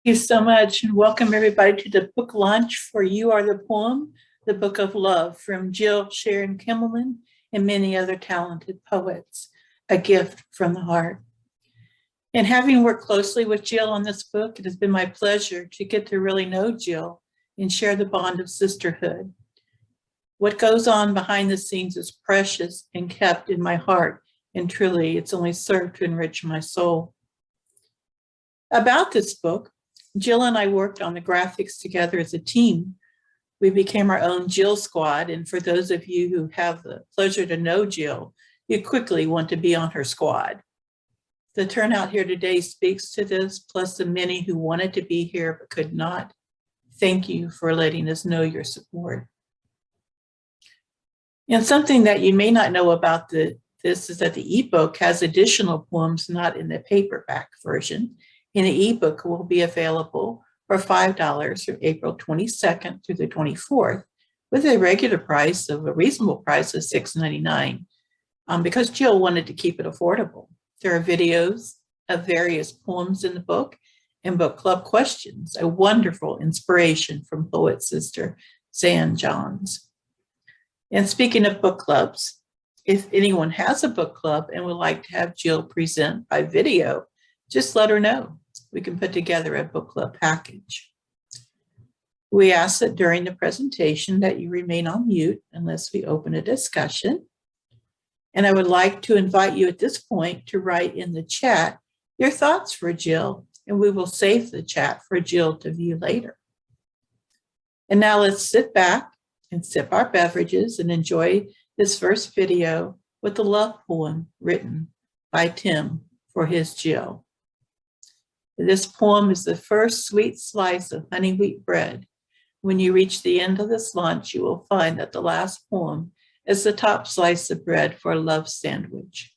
You so much, and welcome everybody to the book launch for You Are the Poem, the Book of Love from Jill, Sharon Kimmelman, and many other talented poets, a gift from the heart. And having worked closely with Jill on this book, it has been my pleasure to get to really know Jill and share the bond of sisterhood. What goes on behind the scenes is precious and kept in my heart, and truly it's only served to enrich my soul. About this book, Jill and I worked on the graphics together as a team. We became our own Jill squad, and for those of you who have the pleasure to know Jill, you quickly want to be on her squad. The turnout here today speaks to this, plus the many who wanted to be here but could not. Thank you for letting us know your support. And something that you may not know about this is that the ebook has additional poems not in the paperback version. And the ebook will be available for $5 from April 22nd through the 24th, with a regular price of a reasonable price of $6.99, because Jill wanted to keep it affordable. There are videos of various poems in the book and book club questions, a wonderful inspiration from poet sister Zan Johns. And speaking of book clubs, if anyone has a book club and would like to have Jill present by video, just let her know. We can put together a book club package. We ask that during the presentation that you remain on mute unless we open a discussion. And I would like to invite you at this point to write in the chat your thoughts for Jill, and we will save the chat for Jill to view later. And now let's sit back and sip our beverages and enjoy this first video with the love poem written by Tim for his Jill. This poem is the first sweet slice of honey wheat bread. When you reach the end of this lunch, you will find that the last poem is the top slice of bread for a love sandwich.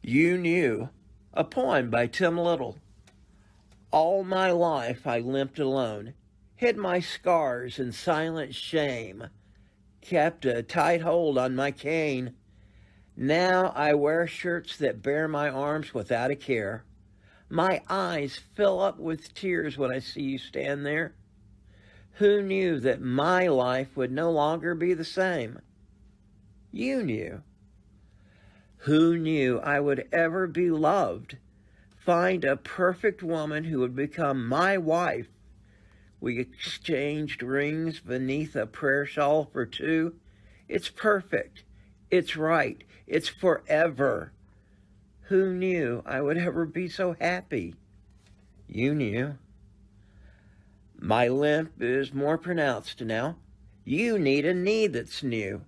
You Knew, a poem by Tim Little. All my life I limped alone, hid my scars in silent shame, kept a tight hold on my cane. Now I wear shirts that bear my arms without a care. My eyes fill up with tears when I see you stand there. Who knew that my life would no longer be the same? You knew. Who knew I would ever be loved, find a perfect woman who would become my wife? We exchanged rings beneath a prayer shawl for two. It's perfect. It's right. It's forever. Who knew I would ever be so happy? You knew. My limp is more pronounced now. You need a knee that's new.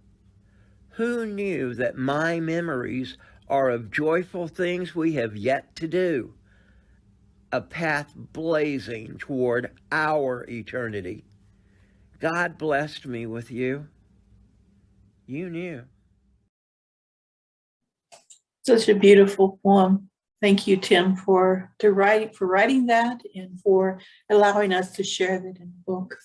Who knew that my memories are of joyful things we have yet to do? A path blazing toward our eternity. God blessed me with you. You knew. Such a beautiful poem. Thank you, Tim, for writing that and for allowing us to share that in the book.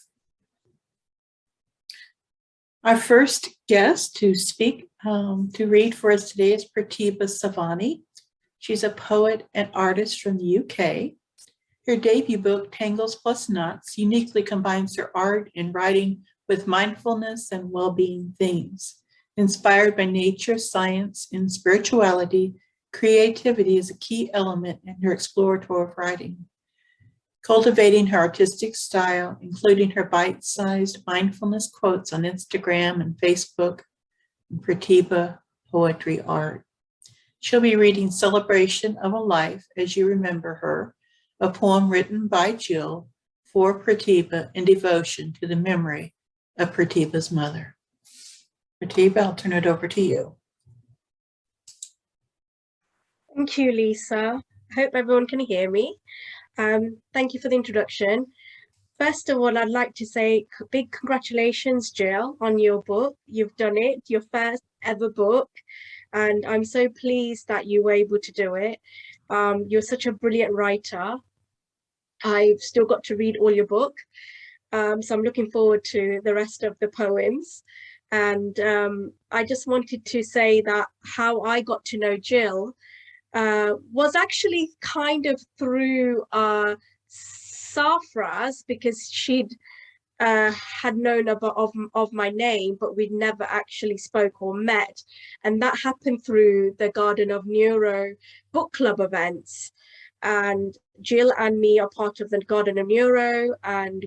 Our first guest to speak, to read for us today is Pratibha Savani. She's a poet and artist from the UK. Her debut book, Tangles Plus Knots, uniquely combines her art and writing with mindfulness and well-being themes. Inspired by nature, science, and spirituality, creativity is a key element in her exploratory writing. Cultivating her artistic style, including her bite-sized mindfulness quotes on Instagram and Facebook, and Pratibha Poetry Art. She'll be reading Celebration of a Life as You Remember Her, a poem written by Jill for Pratibha in devotion to the memory of Pratibha's mother. Pratibha, I'll turn it over to you. Thank you, Lisa. I hope everyone can hear me. Thank you for the introduction. First of all, I'd like to say big congratulations, Jill, on your book. You've done it, your first ever book, and I'm so pleased that you were able to do it. You're such a brilliant writer. I've still got to read all your book, so I'm looking forward to the rest of the poems. And I just wanted to say that how I got to know Jill was actually kind of through Safra's, because she'd had known of my name, but we'd never actually spoke or met. And that happened through the Garden of Neuro book club events. And Jill and me are part of the Garden of Neuro, and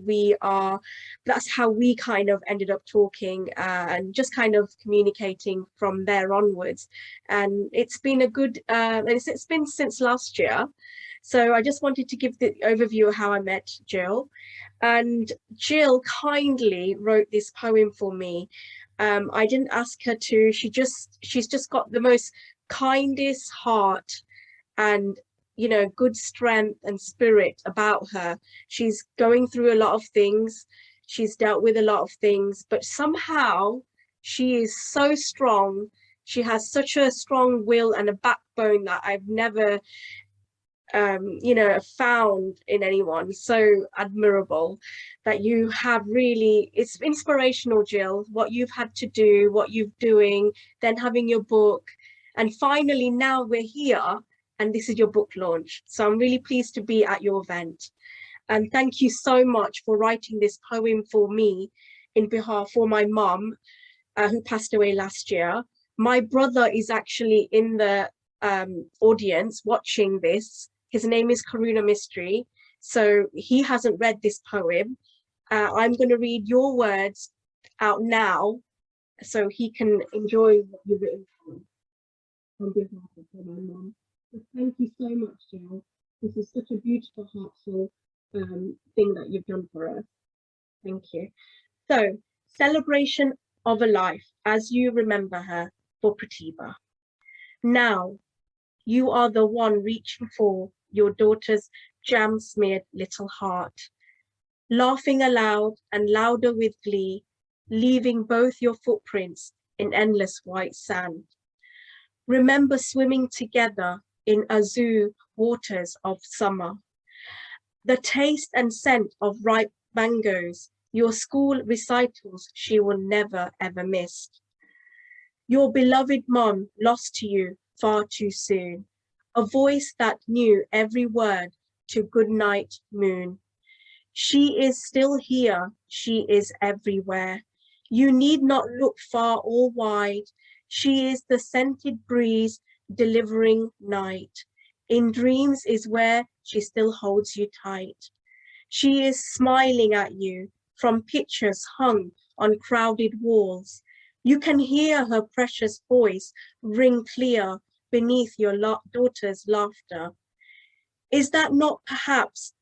that's how we kind of ended up talking and just kind of communicating from there onwards. And it's been a good, it's been since last year. So I just wanted to give the overview of how I met Jill. And Jill kindly wrote this poem for me. I didn't ask her to, she's just got the most kindest heart and, you know, good strength and spirit about her. She's going through a lot of things. She's dealt with a lot of things, but somehow she is so strong. She has such a strong will and a backbone that I've never you know, found in anyone. So admirable that you have really, it's inspirational, Jill, what you've had to do, what you're doing, then having your book, and finally now we're here and this is your book launch. So I'm really pleased to be at your event. And thank you so much for writing this poem for me in behalf for my mum, who passed away last year. My brother is actually in the audience watching this. His name is Karuna Mystery. So he hasn't read this poem. I'm going to read your words out now so he can enjoy what you've written on behalf of my mum. So thank you so much, Jill. This is such a beautiful, heartful thing that you've done for us. Thank you. So, celebration of a life as you remember her, for Pratibha. Now, you are the one reaching for your daughter's jam-smeared little heart, laughing aloud and louder with glee, leaving both your footprints in endless white sand. Remember swimming together in azure waters of summer. The taste and scent of ripe mangoes, your school recitals she will never ever miss. Your beloved mom lost to you far too soon, a voice that knew every word to goodnight moon. She is still here, she is everywhere. You need not look far or wide. She is the scented breeze delivering night. In dreams is where she still holds you tight. She is smiling at you from pictures hung on crowded walls. You can hear her precious voice ring clear beneath your daughter's laughter. Is that not perhaps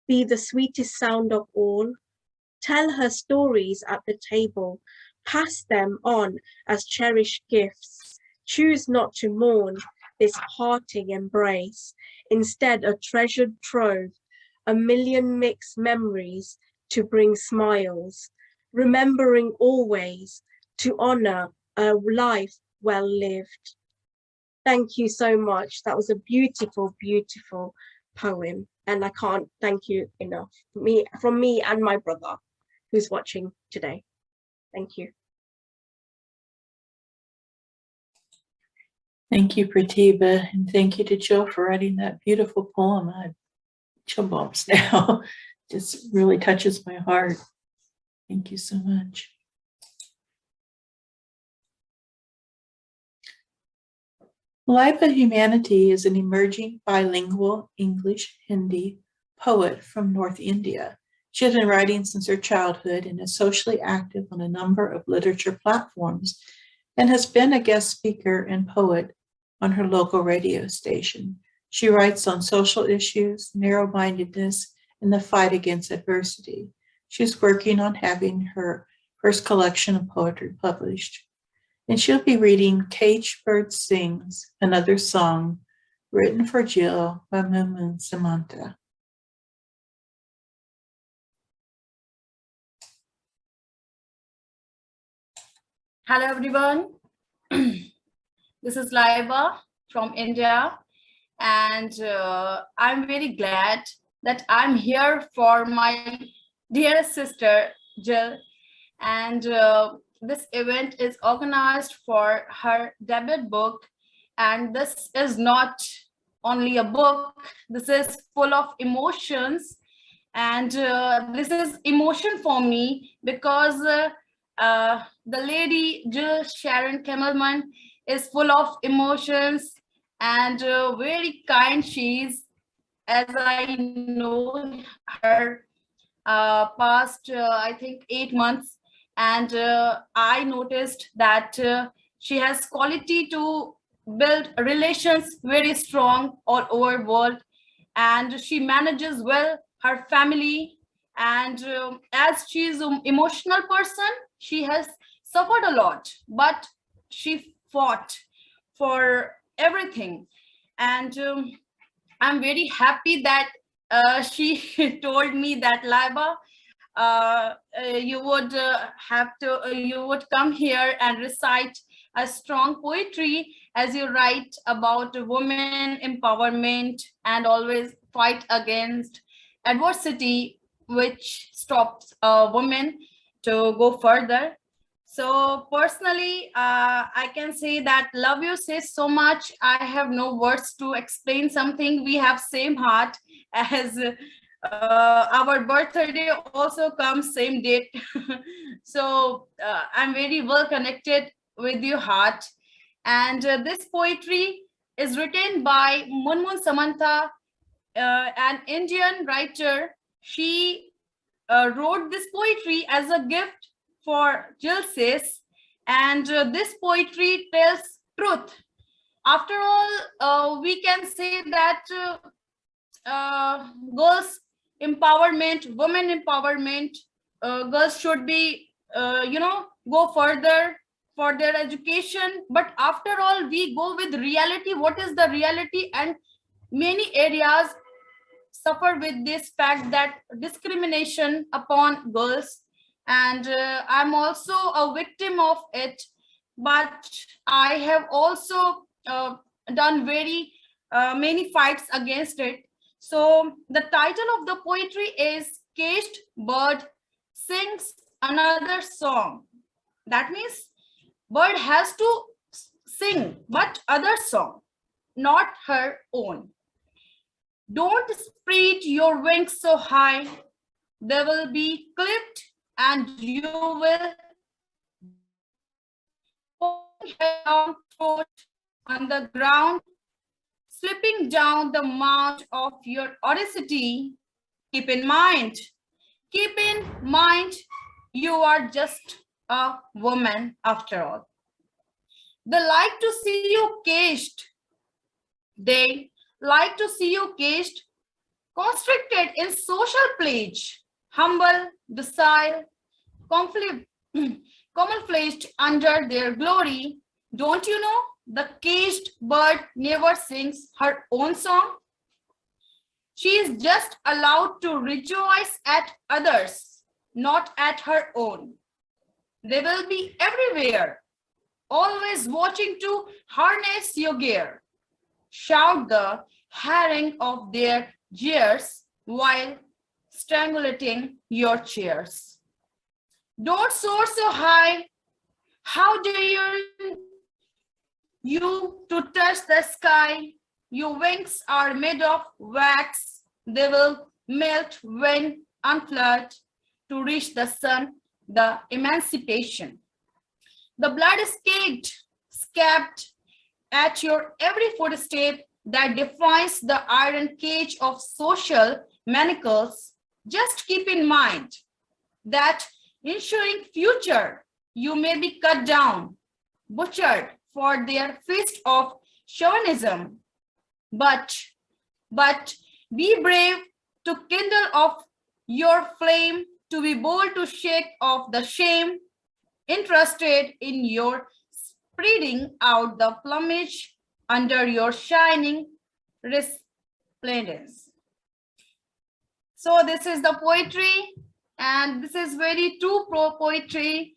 be the sweetest sound of all? Tell her stories at the table, pass them on as cherished gifts. Choose not to mourn this parting embrace, instead a treasured trove, a million mixed memories to bring smiles, remembering always to honor a life well lived. Thank you so much. That was a beautiful, beautiful poem. And I can't thank you enough. From me and my brother who's watching today. Thank you. Thank you, Pratibha, and thank you to Jill for writing that beautiful poem. I have chill bumps now. Just really touches my heart. Thank you so much. Laiba Humanity is an emerging bilingual English-Hindi poet from North India. She has been writing since her childhood and is socially active on a number of literature platforms and has been a guest speaker and poet on her local radio station. She writes on social issues, narrow-mindedness, and the fight against adversity. She's working on having her first collection of poetry published. And she'll be reading Cage Bird Sings, another song written for Jill by Mumun Samantha. Hello everyone, this is Laiba from India, and I'm very glad that I'm here for my dear sister Jill, and this event is organized for her debut book, and this is not only a book. This is full of emotions, and this is emotion for me because the lady Jill Sharon Kimmelman is full of emotions and very kind she is, as I know her past I think 8 months, and I noticed that she has quality to build relations very strong all over world, and she manages well her family, and as she is an emotional person, she has suffered a lot, but she fought for everything. And I'm very happy that she told me that Laiba, you would you would come here and recite a strong poetry as you write about women empowerment and always fight against adversity which stops women to go further. So personally, I can say that love you says so much. I have no words to explain something. We have same heart as our birthday also comes same date. So I'm very well connected with your heart. And this poetry is written by Munmun Samantha, an Indian writer. She wrote this poetry as a gift for Jilsis, and this poetry tells truth. After all, we can say that girls empowerment, women empowerment, girls should be, go further for their education. But after all, we go with reality. What is the reality? And many areas suffer with this fact that discrimination upon girls, and I'm also a victim of it, but I have also done very many fights against it. So the title of the poetry is Caged Bird Sings Another Song. That means bird has to sing but other song, not her own. Don't spread your wings so high, they will be clipped and you will falling head down throat on the ground, slipping down the mount of your audacity. Keep in mind, keep in mind, you are just a woman after all. They like to see you caged. They like to see you caged, constricted in social plage, humble, docile, camouflaged under their glory. Don't you know the caged bird never sings her own song? She is just allowed to rejoice at others, not at her own. They will be everywhere, always watching to harness your gear, shout the herring of their jeers while strangulating your cheers. Don't soar so high. How dare you to touch the sky? Your wings are made of wax. They will melt when unfurled to reach the sun, the emancipation. The blood is caked, scabbed at your every footstep that defies the iron cage of social manacles. Just keep in mind that ensuring future, you may be cut down, butchered for their feast of chauvinism. But be brave to kindle off your flame, to be bold to shake off the shame, interested in your spreading out the plumage under your shining resplendence. So this is the poetry, and this is very true poetry.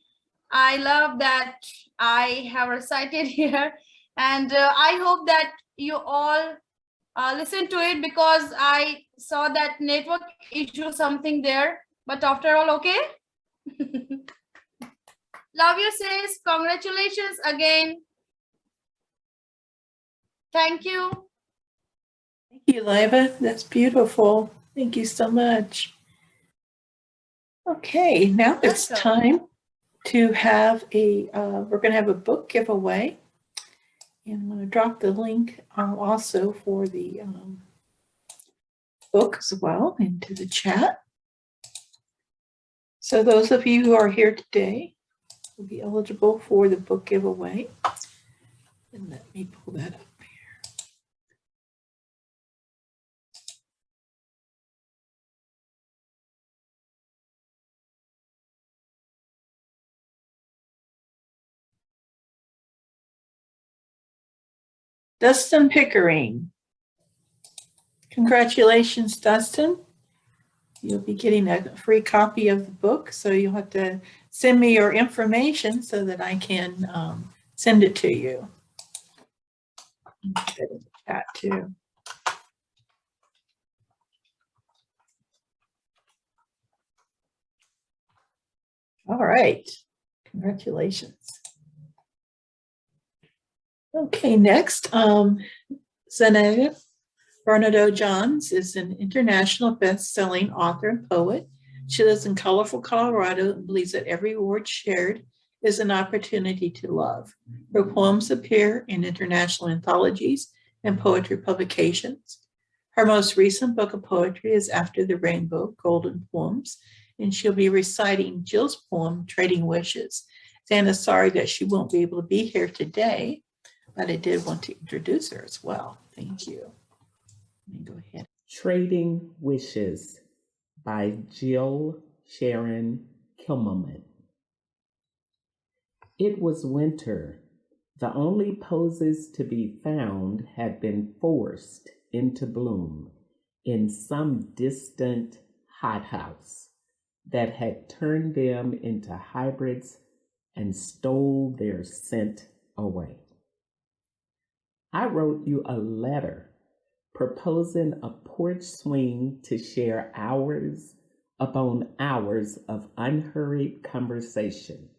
I love that I have recited here, and I hope that you all listen to it, because I saw that network issue something there, but after all, okay. Love you sis, congratulations again. Thank you. you, Liva. That's beautiful. Thank you so much. Okay, now it's Welcome. time to have we're going to have a book giveaway. And I'm going to drop the link also for the book as well into the chat. So those of you who are here today will be eligible for the book giveaway. And let me pull that up here. Dustin Pickering. Congratulations, Dustin. You'll be getting a free copy of the book, so you'll have to send me your information so that I can send it to you. Put it in the chat too. All right, congratulations. Okay, next, Zenaida Bernardo-Johns is an international best-selling author and poet. She lives in colorful Colorado and believes that every word shared is an opportunity to love. Her poems appear in international anthologies and poetry publications. Her most recent book of poetry is After the Rainbow, Golden Poems, and she'll be reciting Jill's poem, Trading Wishes. Zana's sorry that she won't be able to be here today, but I did want to introduce her as well. Thank you. Let me go ahead. Trading Wishes by Sharon Kimmelman. It was winter. The only posies to be found had been forced into bloom in some distant hothouse that had turned them into hybrids and stole their scent away. I wrote you a letter proposing a porch swing to share hours upon hours of unhurried conversation.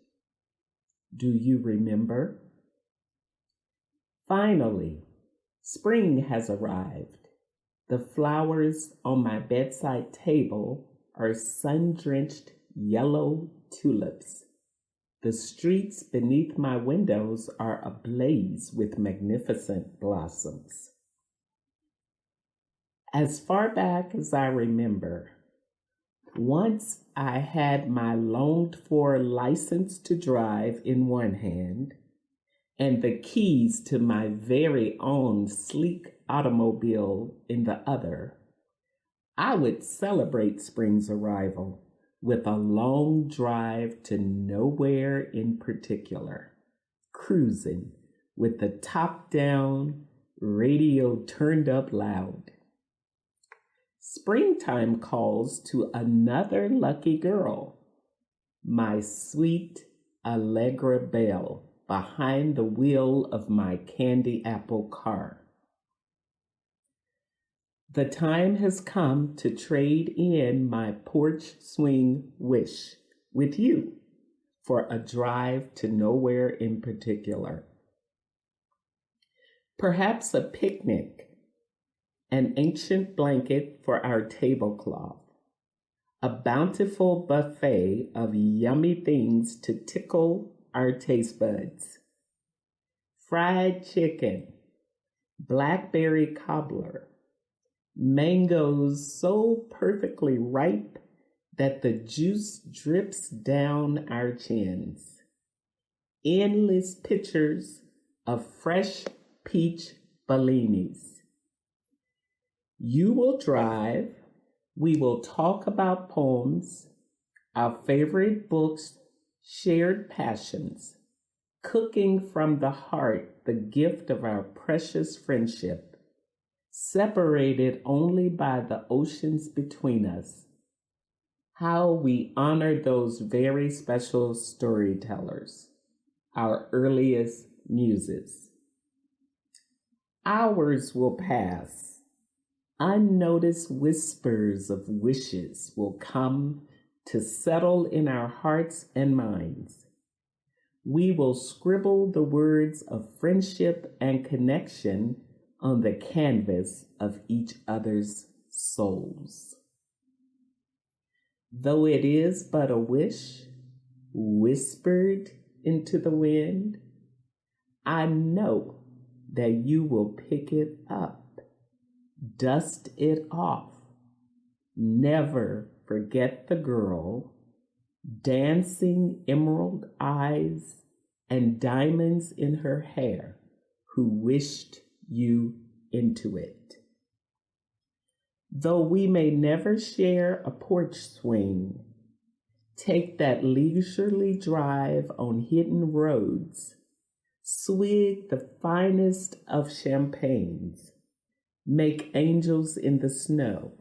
Do you remember? Finally, spring has arrived. The flowers on my bedside table are sun-drenched yellow tulips. The streets beneath my windows are ablaze with magnificent blossoms. As far back as I remember, once I had my longed-for license to drive in one hand and the keys to my very own sleek automobile in the other. I would celebrate spring's arrival with a long drive to nowhere in particular, cruising with the top down, radio turned up loud. Springtime calls to another lucky girl, my sweet Allegra Belle, behind the wheel of my candy apple car. The time has come to trade in my porch swing wish with you for a drive to nowhere in particular. Perhaps a picnic, an ancient blanket for our tablecloth, a bountiful buffet of yummy things to tickle our taste buds. Fried chicken, blackberry cobbler, mangoes so perfectly ripe that the juice drips down our chins, endless pitchers of fresh peach bellinis. You will drive, we will talk about poems, our favorite books, shared passions, cooking from the heart the gift of our precious friendship, separated only by the oceans between us. How we honor those very special storytellers, our earliest muses. Hours will pass. Unnoticed whispers of wishes will come to settle in our hearts and minds. We will scribble the words of friendship and connection on the canvas of each other's souls. Though it is but a wish whispered into the wind, I know that you will pick it up, dust it off, never forget the girl, dancing emerald eyes and diamonds in her hair, who wished you into it. Though we may never share a porch swing, take that leisurely drive on hidden roads, swig the finest of champagnes, make angels in the snow.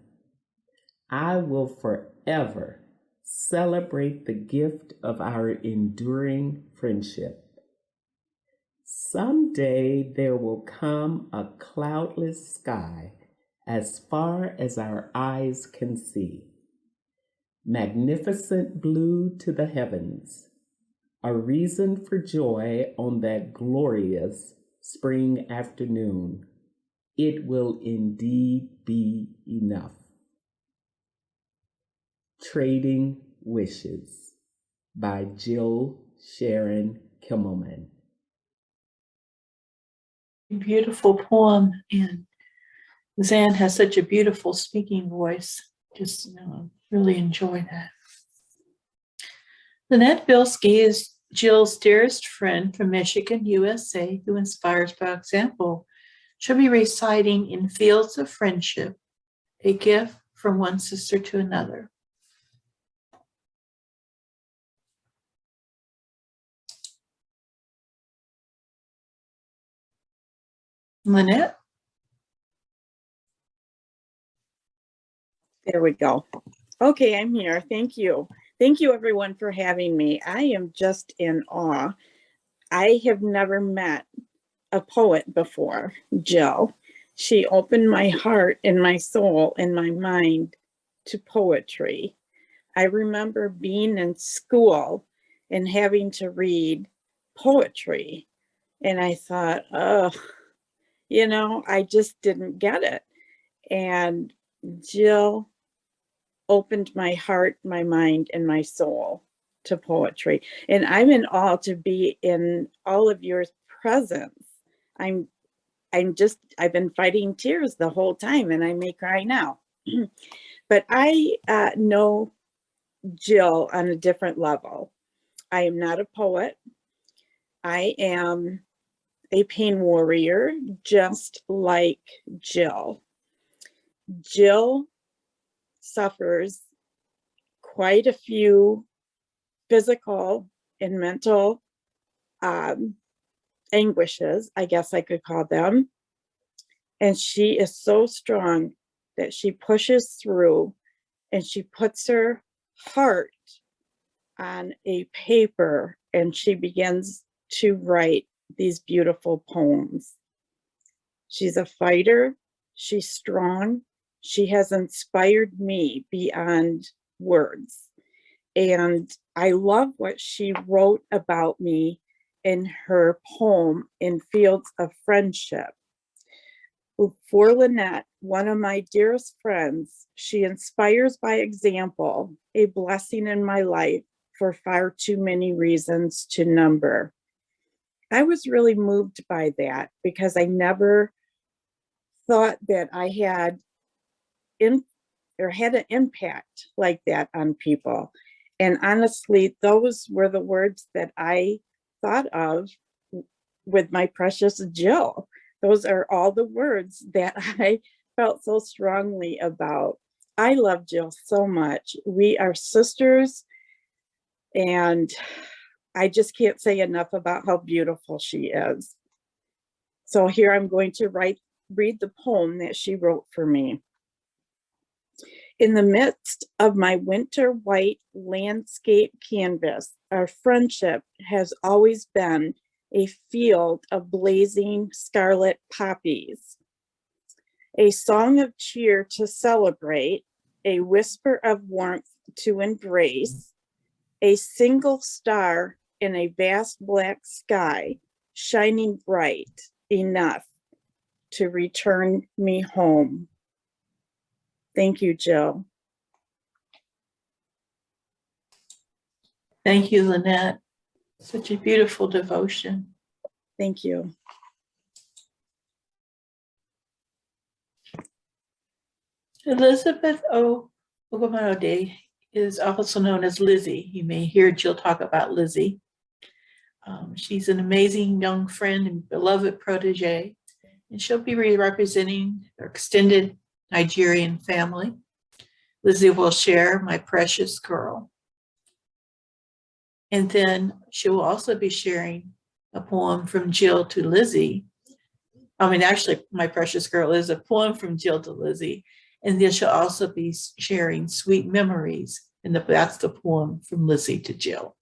I will forever celebrate the gift of our enduring friendship. Someday there will come a cloudless sky as far as our eyes can see. Magnificent blue to the heavens, a reason for joy on that glorious spring afternoon. It will indeed be enough. Trading Wishes by Sharon Kimmelman. Beautiful poem, and Zan has such a beautiful speaking voice. Just really enjoy that. Lynette Bilski is Jill's dearest friend from Michigan, USA, who inspires by example. She'll be reciting In Fields of Friendship, a gift from one sister to another. Lynette? There we go. Okay, I'm here. Thank you. Thank you, everyone, for having me. I am just in awe. I have never met a poet before, Jill. She opened my heart and my soul and my mind to poetry. I remember being in school and having to read poetry. And I thought, oh, I just didn't get it. And Jill opened my heart, my mind, and my soul to poetry. And I'm in awe to be in all of your presence. I've been fighting tears the whole time, and I may cry now. But I know Jill on a different level. I am not a poet. I am a pain warrior, just like Jill. Jill suffers quite a few physical and mental anguishes, I guess I could call them. And she is so strong that she pushes through and she puts her heart on a paper and she begins to write these beautiful poems. She's a fighter. She's strong. She has inspired me beyond words. And I love what she wrote about me in her poem, In Fields of Friendship. For Lynette, one of my dearest friends, she inspires by example, a blessing in my life for far too many reasons to number. I was really moved by that because I never thought that I had had an impact like that on people. And honestly, those were the words that I thought of with my precious Jill. Those are all the words that I felt so strongly about. I love Jill so much. We are sisters, and I just can't say enough about how beautiful she is. So here I'm going to read the poem that she wrote for me. In the midst of my winter white landscape canvas, our friendship has always been a field of blazing scarlet poppies, a song of cheer to celebrate, a whisper of warmth to embrace, a single star in a vast black sky, shining bright enough to return me home. Thank you, Jill. Thank you, Lynette. Such a beautiful devotion. Thank you. Elizabeth Ogumode is also known as Lizzie. You may hear Jill talk about Lizzie. She's an amazing young friend and beloved protege, and she'll be representing her extended Nigerian family. Lizzie will share My Precious Girl. And then she will also be sharing a poem from Jill to Lizzie. Actually, My Precious Girl is a poem from Jill to Lizzie. And then she'll also be sharing Sweet Memories. And that's the poem from Lizzie to Jill.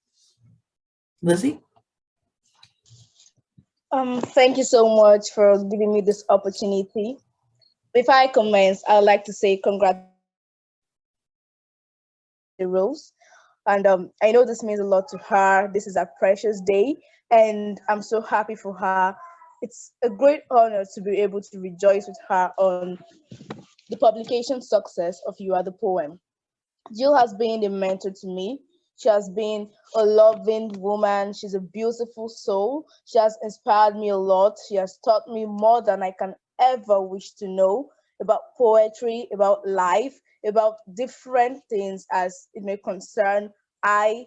Lizzie? Thank you so much for giving me this opportunity. Before I commence, I would like to say congrats to Rose. And I know this means a lot to her. This is a precious day, and I'm so happy for her. It's a great honor to be able to rejoice with her on the publication success of You Are the Poem. Jill has been a mentor to me. She has been a loving woman. She's a beautiful soul. She has inspired me a lot. She has taught me more than I can ever wish to know about poetry, about life, about different things as it may concern I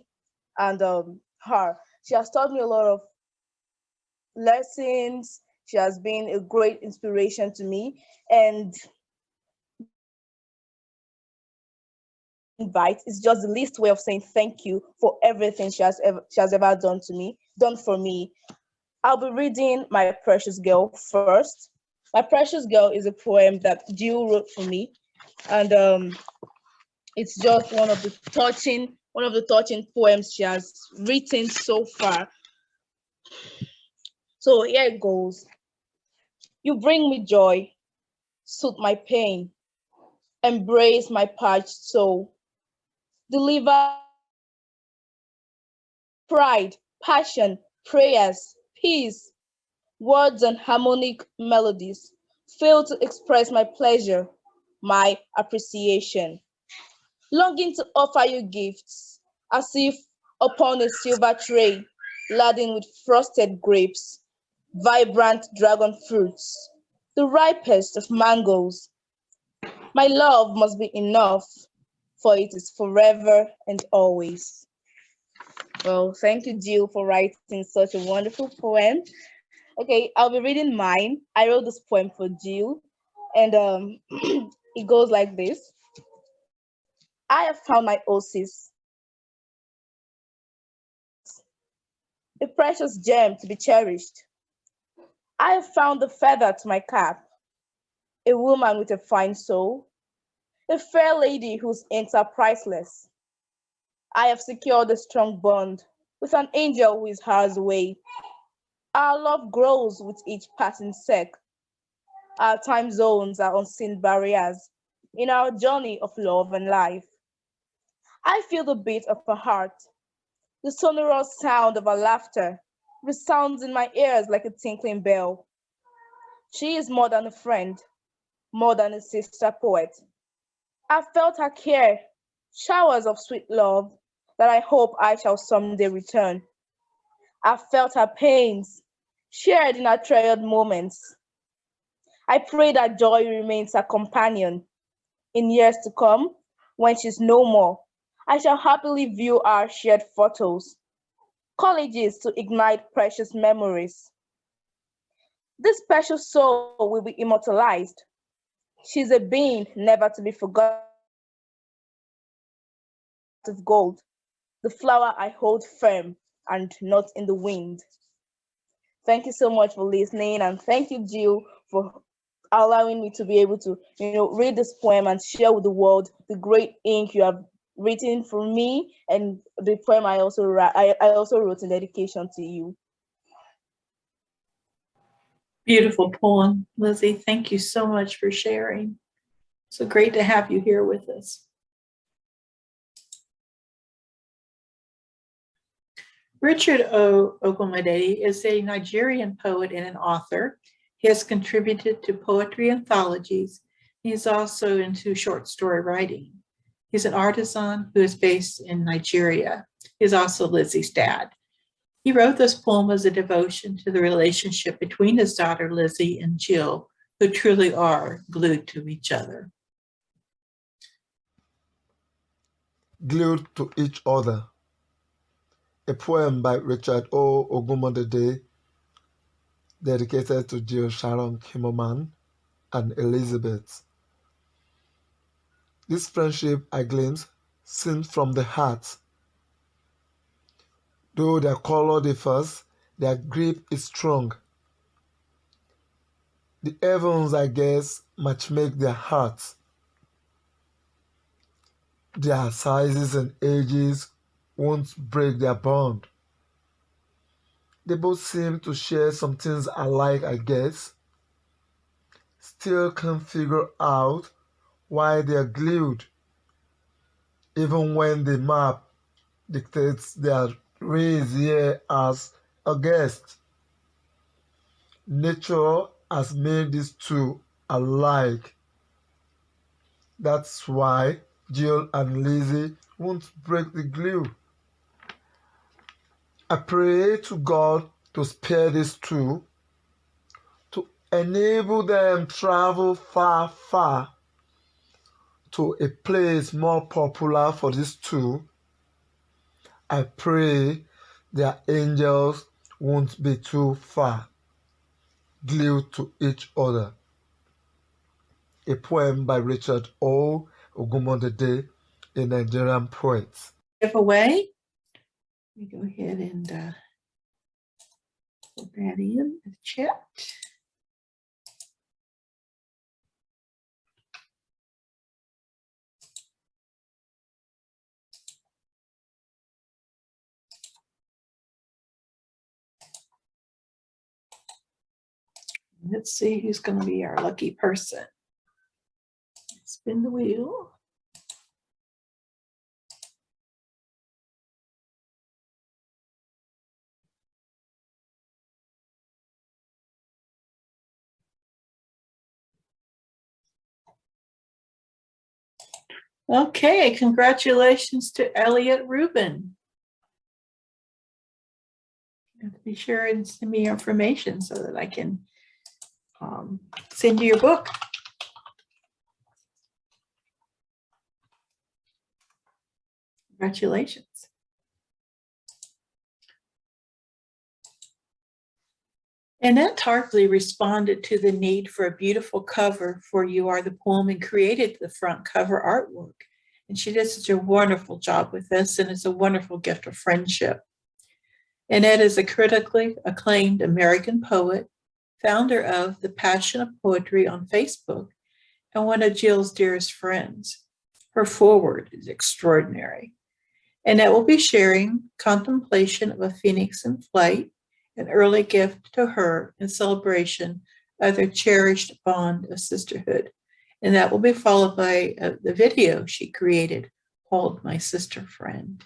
and her. She has taught me a lot of lessons. She has been a great inspiration to me. And invite is just the least way of saying thank you for everything she has ever done for me. I'll be reading My Precious Girl first. My Precious Girl is a poem that Jill wrote for me, and it's just one of the touching poems she has written so far. So here it goes. You bring me joy, soothe my pain, embrace my parched soul, deliver pride, passion, prayers, peace, words and harmonic melodies fail to express my pleasure, my appreciation. Longing to offer you gifts, as if upon a silver tray, laden with frosted grapes, vibrant dragon fruits, the ripest of mangoes. My love must be enough, for it is forever and always. Well, thank you, Jill, for writing such a wonderful poem. Okay, I'll be reading mine. I wrote this poem for Jill, and it goes like this. I have found my oasis, a precious gem to be cherished. I have found the feather to my cap, a woman with a fine soul, a fair lady whose aints are priceless. I have secured a strong bond with an angel who is hers away. Our love grows with each passing sec. Our time zones are unseen barriers in our journey of love and life. I feel the beat of her heart. The sonorous sound of her laughter resounds in my ears like a tinkling bell. She is more than a friend, more than a sister poet. I've felt her care, showers of sweet love that I hope I shall someday return. I've felt her pains, shared in her treasured moments. I pray that joy remains her companion. In years to come, when she's no more, I shall happily view our shared photos, colleges to ignite precious memories. This special soul will be immortalized. She's a being never to be forgotten of gold, the flower I hold firm and not in the wind. Thank you so much for listening, and thank you, Jill, for allowing me to be able to, read this poem and share with the world the great ink you have written for me and the poem I also wrote in dedication to you. Beautiful poem, Lizzie. Thank you so much for sharing. So great to have you here with us. Richard Ogumade is a Nigerian poet and an author. He has contributed to poetry anthologies. He's also into short story writing. He's an artisan who is based in Nigeria. He's also Lizzie's dad. He wrote this poem as a devotion to the relationship between his daughter Lizzie and Jill, who truly are glued to each other. Glued to Each Other, a poem by Richard O. Ogumodede, dedicated to Jill Sharon Kimmelman and Elizabeth. This friendship I glimpse seems from the heart. Though their color differs, their grip is strong. The heavens, I guess, matchmake their hearts. Their sizes and ages won't break their bond. They both seem to share some things alike, I guess. Still can't figure out why they're glued, even when the map dictates their race here as a guest. Nature has made these two alike. That's why Jill and Lizzie won't break the glue. I pray to God to spare these two, to enable them travel far, far to a place more popular for these two. I pray their angels won't be too far, glued to each other. A poem by Richard O. Ogumodede, a Nigerian poet. Giveaway. Let me go ahead and put that in the chat. Let's see who's going to be our lucky person. Spin the wheel. Okay, congratulations to Elliot Rubin. You have to be sure and send me your information so that I can send you your book. Congratulations. Annette Tarpley responded to the need for a beautiful cover for You Are the Poem and created the front cover artwork. And she did such a wonderful job with this, and it's a wonderful gift of friendship. Annette is a critically acclaimed American poet, founder of The Passion of Poetry on Facebook, and one of Jill's dearest friends. Her foreword is extraordinary. Annette will be sharing Contemplation of a Phoenix in Flight, an early gift to her in celebration of their cherished bond of sisterhood. And that will be followed by the video she created called My Sister Friend.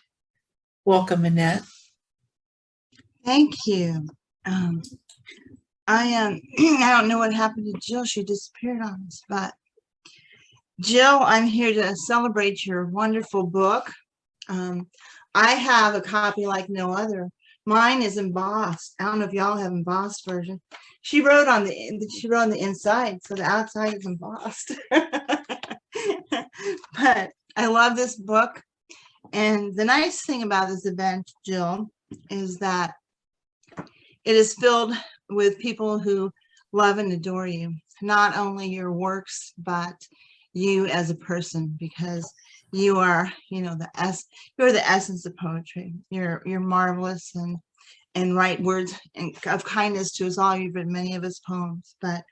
Welcome, Annette. Thank you. I don't know what happened to Jill. She disappeared on us, but Jill, I'm here to celebrate your wonderful book. I have a copy like no other. Mine is embossed. I don't know if y'all have embossed version. She wrote on the inside, so the outside is embossed. But I love this book. And the nice thing about this event, Jill, is that it is filled with people who love and adore you. Not only your works, but you as a person, because you are, you're the essence of poetry. You're marvelous and write words of kindness to us all. You've written many of his poems, but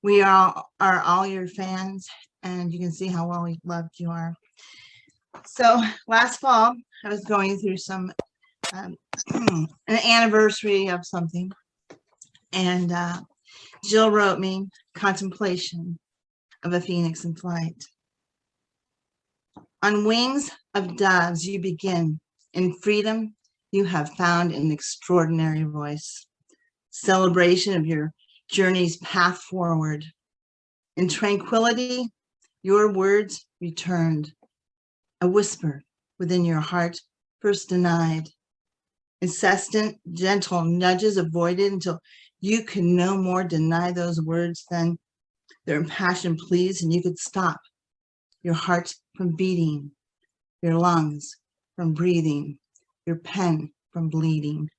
we are all your fans, and you can see how well loved you are. So last fall, I was going through some an anniversary of something, and Jill wrote me Contemplation of a Phoenix in Flight. On wings of doves you begin. In freedom you have found an extraordinary voice. Celebration of your journey's path forward. In tranquility, your words returned, a whisper within your heart first denied. Incessant, gentle nudges avoided until you could no more deny those words than their impassioned pleas, and you could stop your heart from beating, your lungs from breathing, your pen from bleeding.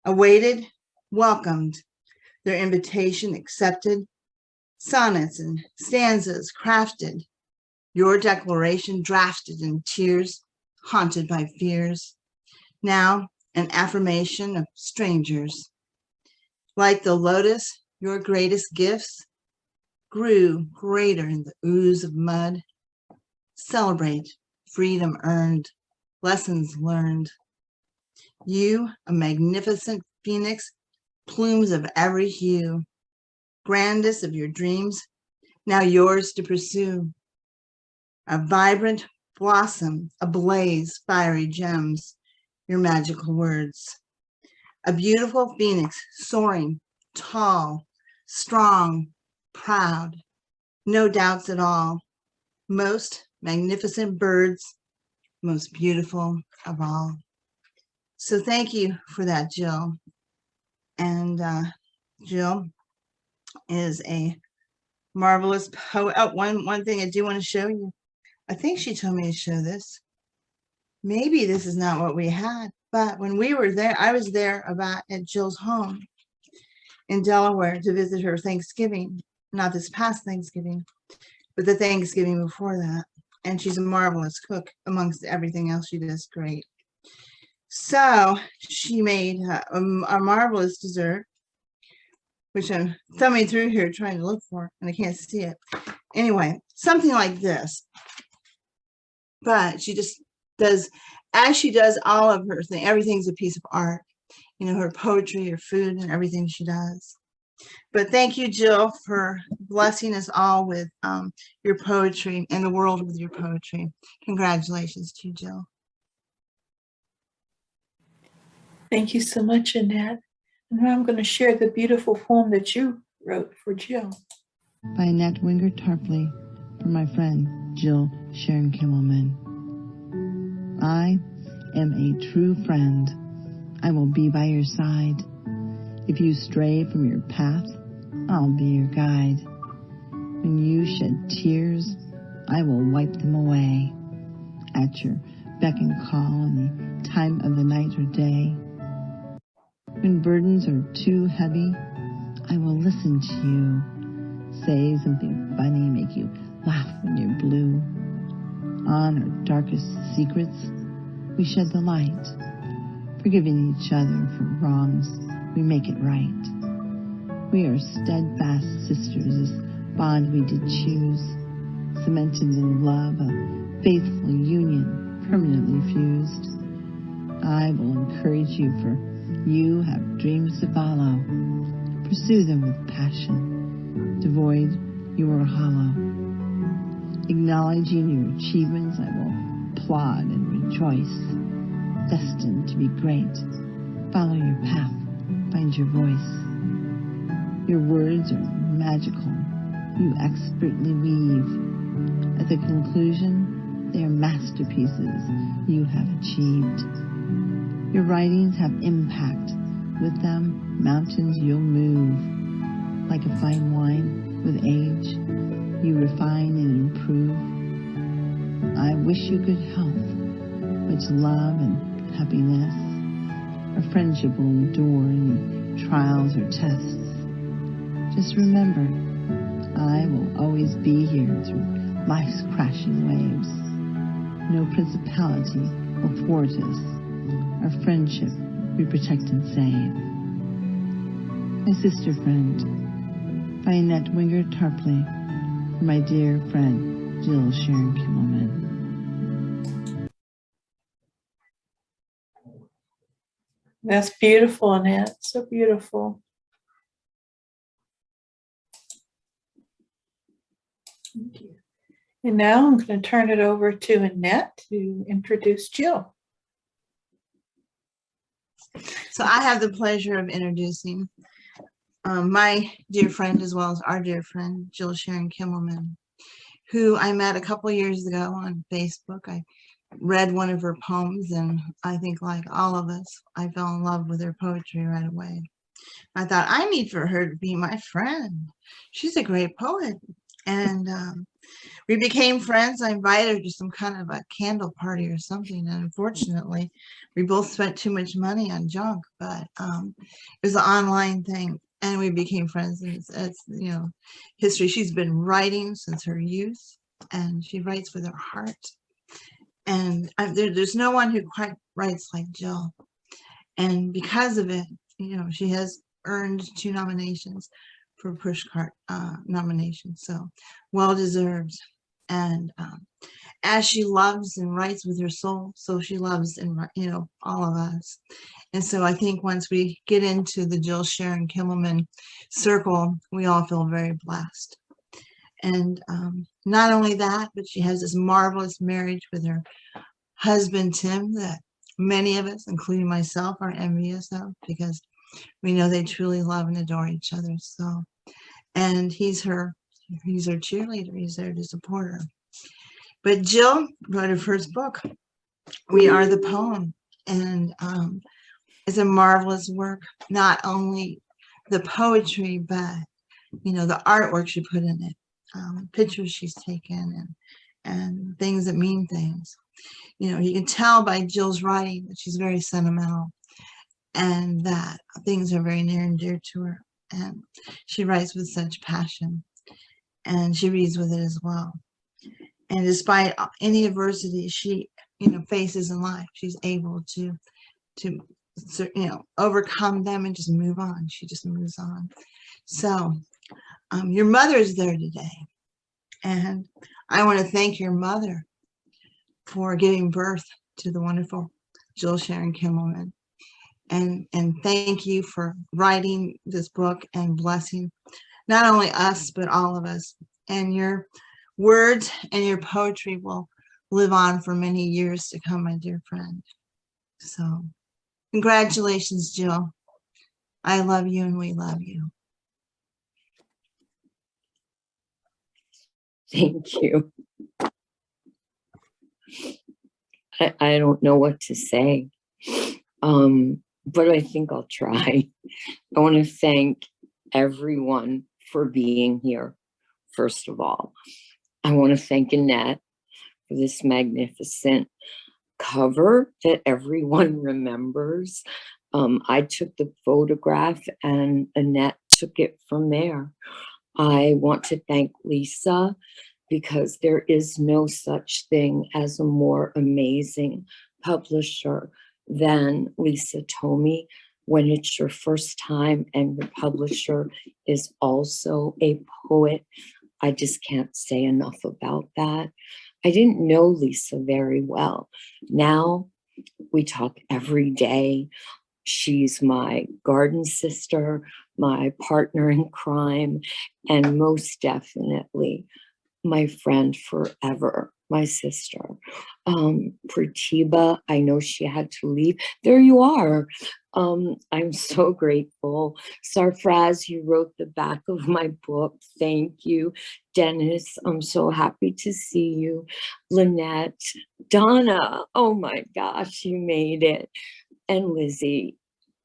Awaited, welcomed, their invitation accepted, sonnets and stanzas crafted, your declaration drafted in tears, haunted by fears. Now an affirmation of strangers. Like the lotus, your greatest gifts grew greater in the ooze of mud. Celebrate freedom earned, lessons learned. You, a magnificent phoenix, plumes of every hue, grandest of your dreams, now yours to pursue. A vibrant blossom, ablaze fiery gems, your magical words. A beautiful phoenix soaring, tall, strong, proud, no doubts at all. Most magnificent birds, most beautiful of all. So thank you for that, Jill. And Jill is a marvelous poet. Oh, one thing I do want to show you. I think she told me to show this. Maybe this is not what we had, but when we were there, I was there at Jill's home in Delaware to visit her Thanksgiving, not this past Thanksgiving, but the Thanksgiving before that. And she's a marvelous cook amongst everything else. She does great. So she made a marvelous dessert, which I'm thumbing through here trying to look for, and I can't see it. Anyway, something like this. But she just does, as she does all of her thing, everything's a piece of art. You know, her poetry, her food, and everything she does. But thank you, Jill, for blessing us all with your poetry and the world with your poetry. Congratulations to you, Jill. Thank you so much, Annette. And now I'm going to share the beautiful poem that you wrote for Jill. By Annette Winger Tarpley, for my friend Jill Sharon Kimmelman. I am a true friend. I will be by your side. If you stray from your path, I'll be your guide. When you shed tears, I will wipe them away. At your beck and call in the time of the night or day. When burdens are too heavy, I will listen to you. Say something funny, make you laugh when you're blue. On our darkest secrets, we shed the light. Forgiving each other for wrongs, we make it right. We are steadfast sisters, this bond we did choose. Cemented in love, a faithful union, permanently fused. I will encourage you, for you have dreams to follow. Pursue them with passion. Devoid, you are hollow. Acknowledging your achievements, I will applaud and rejoice. Destined to be great, follow your path, find your voice. Your words are magical, you expertly weave. At the conclusion, they are masterpieces you have achieved. Your writings have impact. With them, mountains you'll move. Like a fine wine, with age, you refine and improve. I wish you good health, much love and happiness. Our friendship will endure any trials or tests. Just remember, I will always be here through life's crashing waves. No principality will thwart us. Our friendship we protect and save. My sister friend, by Annette Winger Tarpley, for my dear friend Jill Sharon Kimmelman. That's beautiful, Annette. So beautiful. Thank you. And now I'm going to turn it over to Annette to introduce Jill. So I have the pleasure of introducing my dear friend, as well as our dear friend, Jill Sharon Kimmelman, who I met a couple years ago on Facebook. I read one of her poems, and I think, like all of us, I fell in love with her poetry right away. I thought, I need for her to be my friend. She's a great poet. And we became friends. I invited her to some kind of a candle party or something. And unfortunately, we both spent too much money on junk, but it was an online thing. And we became friends. And it's history. She's been writing since her youth, and she writes with her heart. And there's no one who quite writes like Jill. And because of it, she has earned 2 nominations for Pushcart nominations, so well deserved. And as she loves and writes with her soul, so she loves and all of us. And so I think once we get into the Jill Sharon Kimmelman circle, we all feel very blessed. And not only that, but she has this marvelous marriage with her husband, Tim, that many of us, including myself, are envious of, because we know they truly love and adore each other. So, and he's her cheerleader. He's there to support her. But Jill wrote her first book, We Are the Poem, and it's a marvelous work. Not only the poetry, but the artwork she put in it, pictures she's taken, and things that mean things. You can tell by Jill's writing that she's very sentimental, and that things are very near and dear to her. And she writes with such passion, and she reads with it as well. And despite any adversity she faces in life, she's able to overcome them and just move on. She just moves on. So your mother is there today, and I want to thank your mother for giving birth to the wonderful Jill Sharon Kimmelman. And thank you for writing this book and blessing not only us, but all of us. And your words and your poetry will live on for many years to come, my dear friend. So congratulations, Jill. I love you and we love you. Thank you. I don't know what to say, but I think I'll try. I want to thank everyone for being here, first of all. I want to thank Annette for this magnificent cover that everyone remembers. I took the photograph and Annette took it from there. I want to thank Lisa, because there is no such thing as a more amazing publisher than Lisa Tomei when it's your first time and your publisher is also a poet. I just can't say enough about that. I didn't know Lisa very well. Now we talk every day. She's my garden sister, my partner in crime, and most definitely my friend forever, my sister. Pratiba, I know she had to leave. There you are. I'm so grateful. Sarfraz, you wrote the back of my book. Thank you. Dennis, I'm so happy to see you. Lynette, Donna, oh my gosh, you made it. And Lizzie.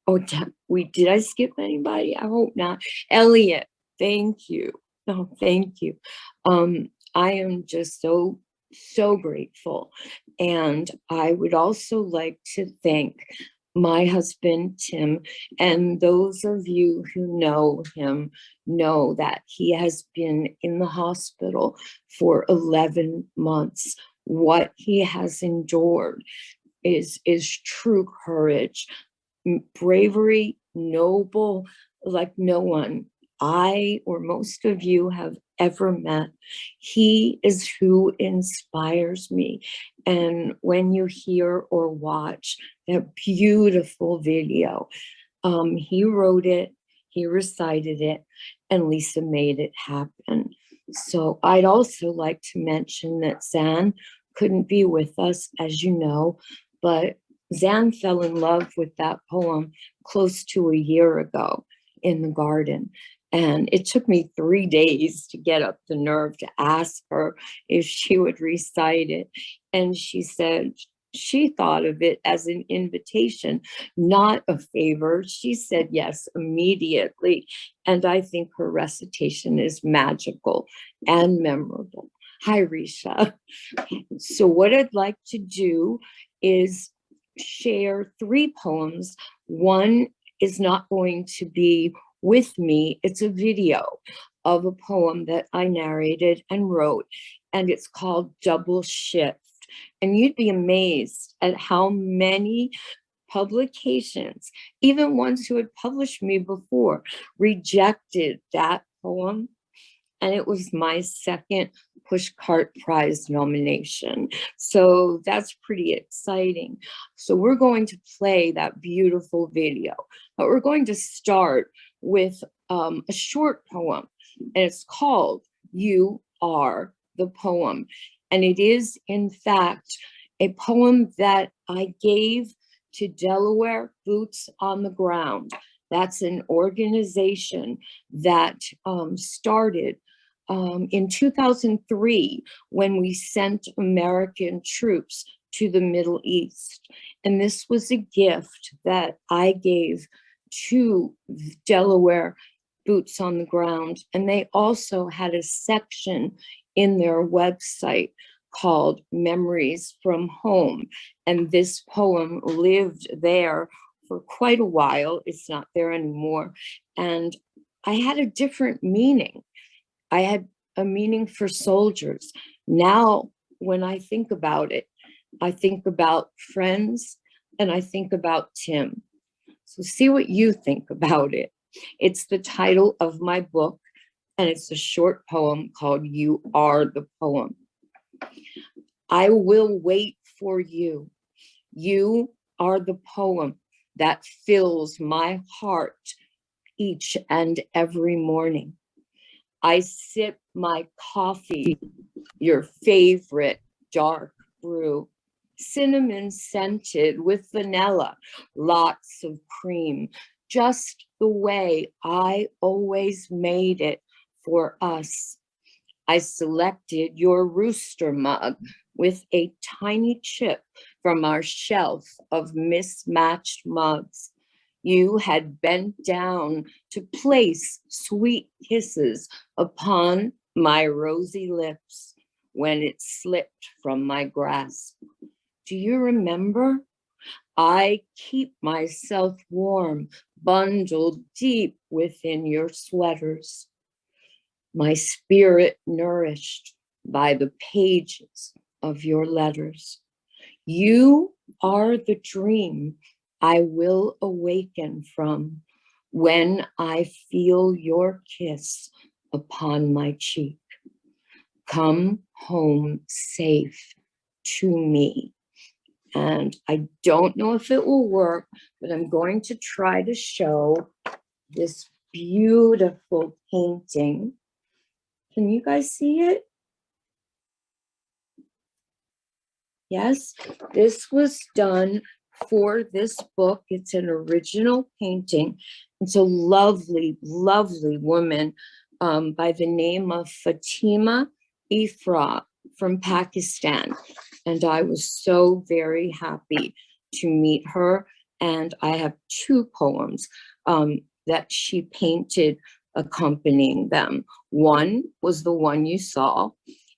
Oh, did I skip anybody? I hope not. Elliot, thank you. Oh, thank you. I am just so grateful. And I would also like to thank my husband, Tim, and those of you who know him know that he has been in the hospital for 11 months. What he has endured is true courage, bravery, noble, like no one I or most of you have ever met. He is who inspires me. And when you hear or watch that beautiful video, he wrote it, he recited it, and Lisa made it happen. So I'd also like to mention that Zan couldn't be with us, as you know, but Zan fell in love with that poem close to a year ago. in the garden. And it took me 3 days to get up the nerve to ask her if she would recite it. And she said she thought of it as an invitation, not a favor. She said yes immediately. And I think her recitation is magical and memorable. Hi, Risha. So what I'd like to do is share 3 poems. One is not going to be with me. It's a video of a poem that I narrated and wrote, and it's called Double Shift. And you'd be amazed at how many publications, even ones who had published me before, rejected that poem. And it was my second Pushcart Prize nomination. So that's pretty exciting. So we're going to play that beautiful video, but we're going to start with a short poem, and it's called You Are the Poem. And it is, in fact, a poem that I gave to Delaware Boots on the Ground. That's an organization that started in 2003 when we sent American troops to the Middle East. And this was a gift that I gave to Delaware Boots on the Ground. And they also had a section in their website called Memories from Home. And this poem lived there for quite a while. It's not there anymore. And I had a different meaning. I had a meaning for soldiers. Now, when I think about it, I think about friends and I think about Tim. So see what you think about it. It's the title of my book, and it's a short poem called You Are the Poem. I will wait for you. You are the poem that fills my heart each and every morning. I sip my coffee, your favorite dark brew, cinnamon scented with vanilla, lots of cream, just the way I always made it for us. I selected your rooster mug with a tiny chip from our shelf of mismatched mugs. You had bent down to place sweet kisses upon my rosy lips when it slipped from my grasp. Do you remember? I keep myself warm, bundled deep within your sweaters. My spirit nourished by the pages of your letters. You are the dream I will awaken from when I feel your kiss upon my cheek. Come home safe to me. And I don't know if it will work, but I'm going to try to show this beautiful painting. Can you guys see it? Yes, this was done for this book. It's an original painting. It's a lovely, lovely woman by the name of Fatima Ifra from Pakistan. And I was so very happy to meet her. And I have 2 poems that she painted accompanying them. One was the one you saw,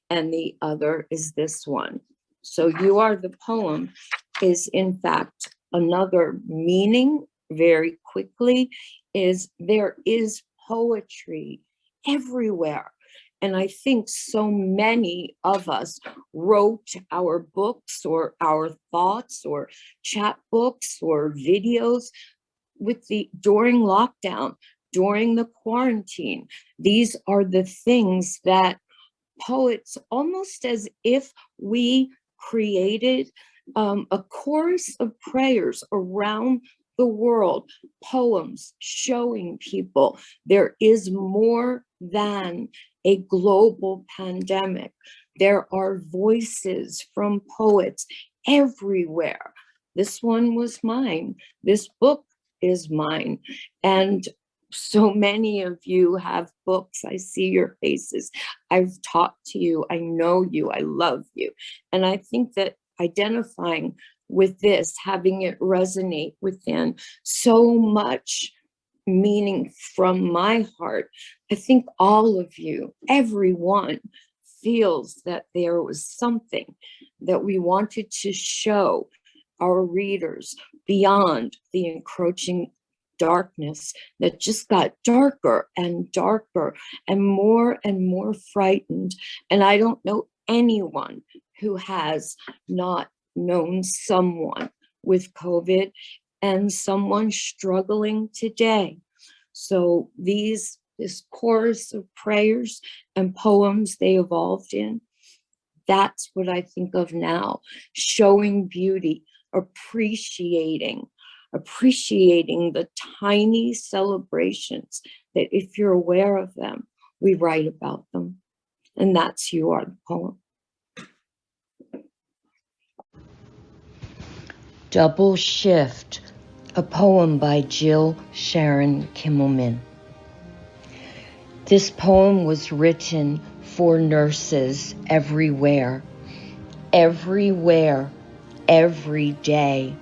and the other is this one. So You Are the Poem is, in fact, another meaning very quickly is there is poetry everywhere. And I think so many of us wrote our books or our thoughts or chapbooks or videos during lockdown, during the quarantine. These are the things that poets, almost as if we created a chorus of prayers around the world, poems showing people there is more than a global pandemic. There are voices from poets everywhere. This one was mine. This book is mine. And so many of you have books. I see your faces. I've talked to you. I know you. I love you. And I think that identifying with this, having it resonate within so much meaning from my heart, I think all of you, everyone, feels that there was something that we wanted to show our readers beyond the encroaching darkness that just got darker and darker and more frightened. And I don't know anyone who has not known someone with COVID and someone struggling today. So this chorus of prayers and poems they evolved in, that's what I think of now, showing beauty, appreciating the tiny celebrations that if you're aware of them, we write about them. And that's You Are the Poem. Double Shift, a poem by Sharon Kimmelman. This poem was written for nurses everywhere, every day.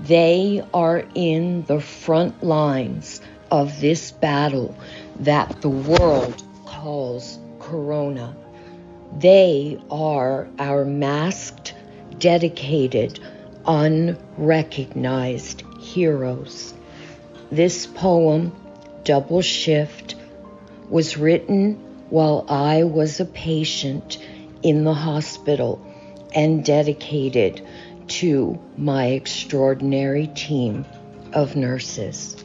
They are in the front lines of this battle that the world calls Corona. They are our masked, dedicated, unrecognized heroes. This poem, Double Shift, was written while I was a patient in the hospital and dedicated to my extraordinary team of nurses.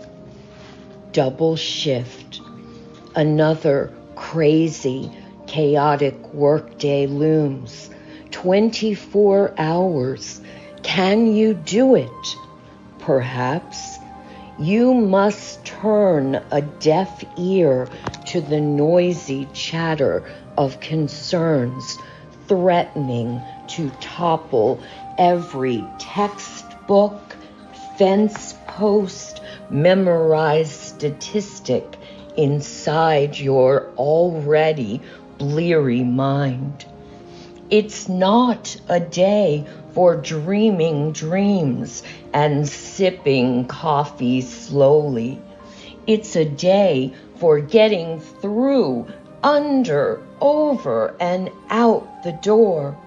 Double shift. Another crazy, chaotic workday looms. 24 hours. Can you do it? Perhaps. You must turn a deaf ear to the noisy chatter of concerns threatening to topple every textbook, fence post, memorized statistic inside your already bleary mind. It's not a day for dreaming dreams and sipping coffee slowly. It's a day for getting through, under, over, and out the door.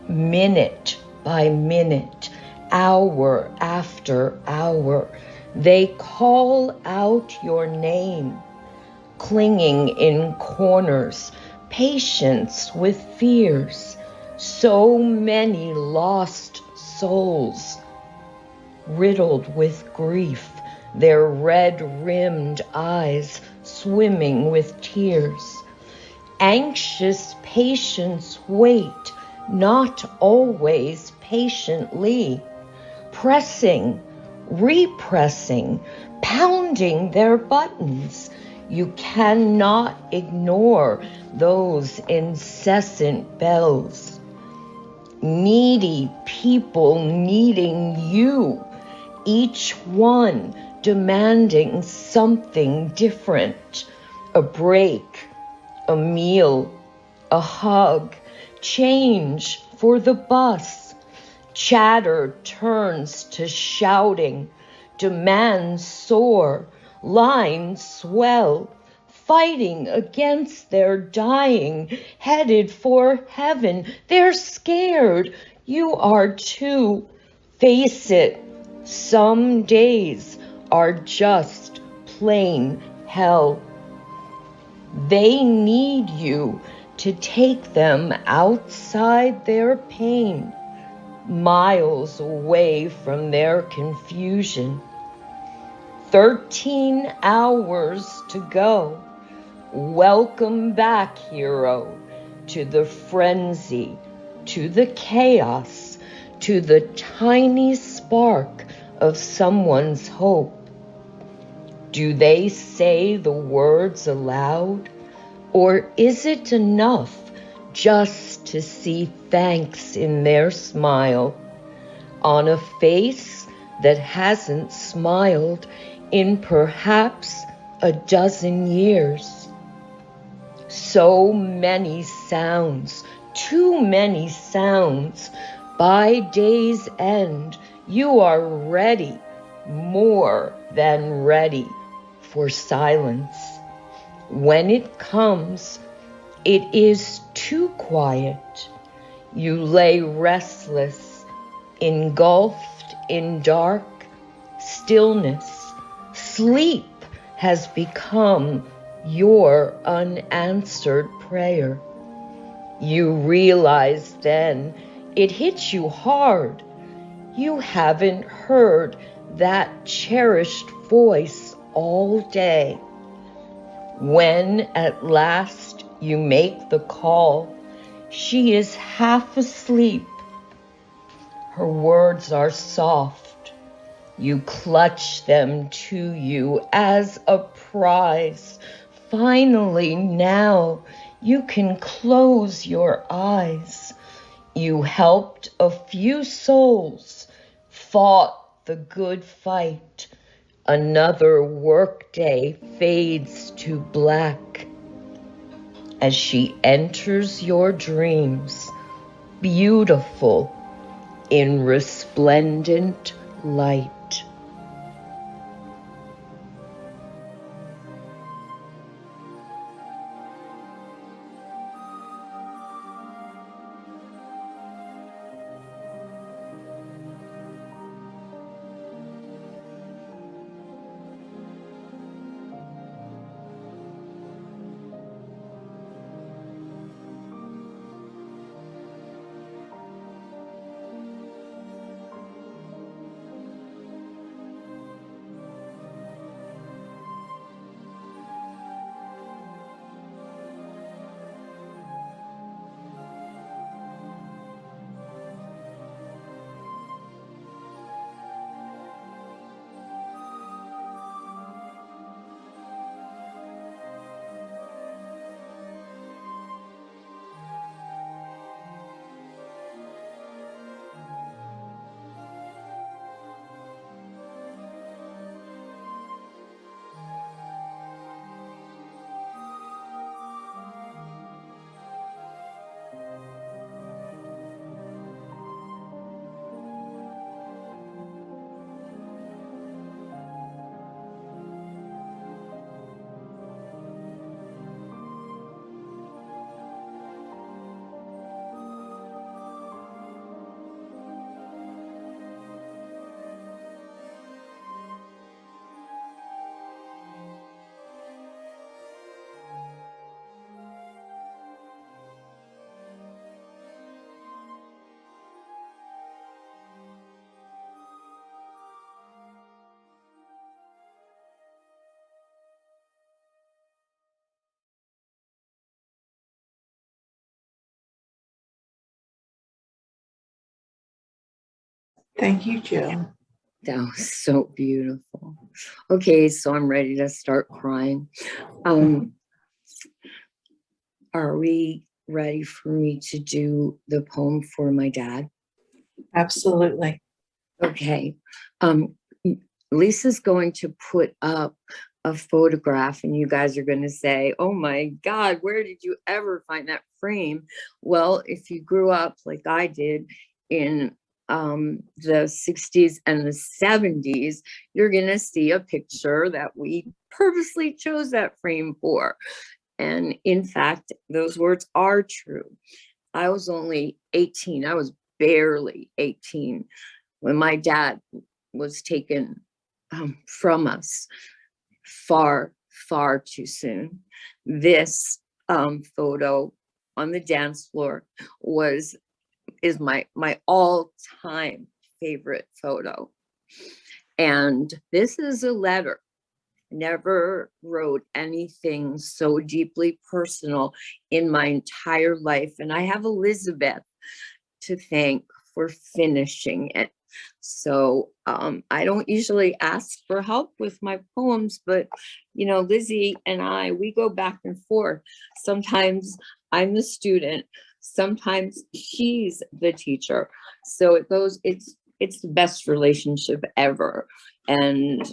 Minute by minute, hour after hour, they call out your name, clinging in corners, patients with fears, so many lost souls, riddled with grief, their red-rimmed eyes swimming with tears. Anxious patients wait, not always patiently, pressing, repressing, pounding their buttons. You cannot ignore those incessant bells. Needy people needing you, each one demanding something different. A break, a meal, a hug, change for the bus. Chatter turns to shouting, demands soar, lines swell, fighting against their dying, headed for heaven. They're scared. You are too. Face it, some days are just plain hell. They need you to take them outside their pain, miles away from their confusion. 13 hours to go. Welcome back, hero, to the frenzy, to the chaos, to the tiny spark of someone's hope. Do they say the words aloud, or is it enough just to see thanks in their smile? On a face that hasn't smiled in perhaps a dozen years. So many sounds, too many sounds. By day's end, you are ready, more than ready, for silence. When it comes, it is too quiet. You lay restless, engulfed in dark stillness. Sleep has become your unanswered prayer. You realize then it hits you hard. You haven't heard that cherished voice all day. When at last you make the call, she is half asleep. Her words are soft. You clutch them to you as a prize. Finally, now you can close your eyes. You helped a few souls, fought the good fight. Another workday fades to black as she enters your dreams, beautiful in resplendent light. Thank you, Jill. That was so beautiful. Okay, so I'm ready to start crying. Are we ready for me to do the poem for my dad? Absolutely. Okay. Lisa's going to put up a photograph and you guys are going to say, oh my God, where did you ever find that frame? Well, if you grew up like I did in the 60s and the 70s, you're going to see a picture that we purposely chose that frame for. And in fact, those words are true. I was only 18. I was barely 18 when my dad was taken from us far, far too soon. This photo on the dance floor is my all-time favorite photo. And this is a letter. Never wrote anything so deeply personal in my entire life. And I have Elizabeth to thank for finishing it. So I don't usually ask for help with my poems, but you know, Lizzie and I, we go back and forth. Sometimes I'm the student, sometimes she's the teacher. So it's the best relationship ever. And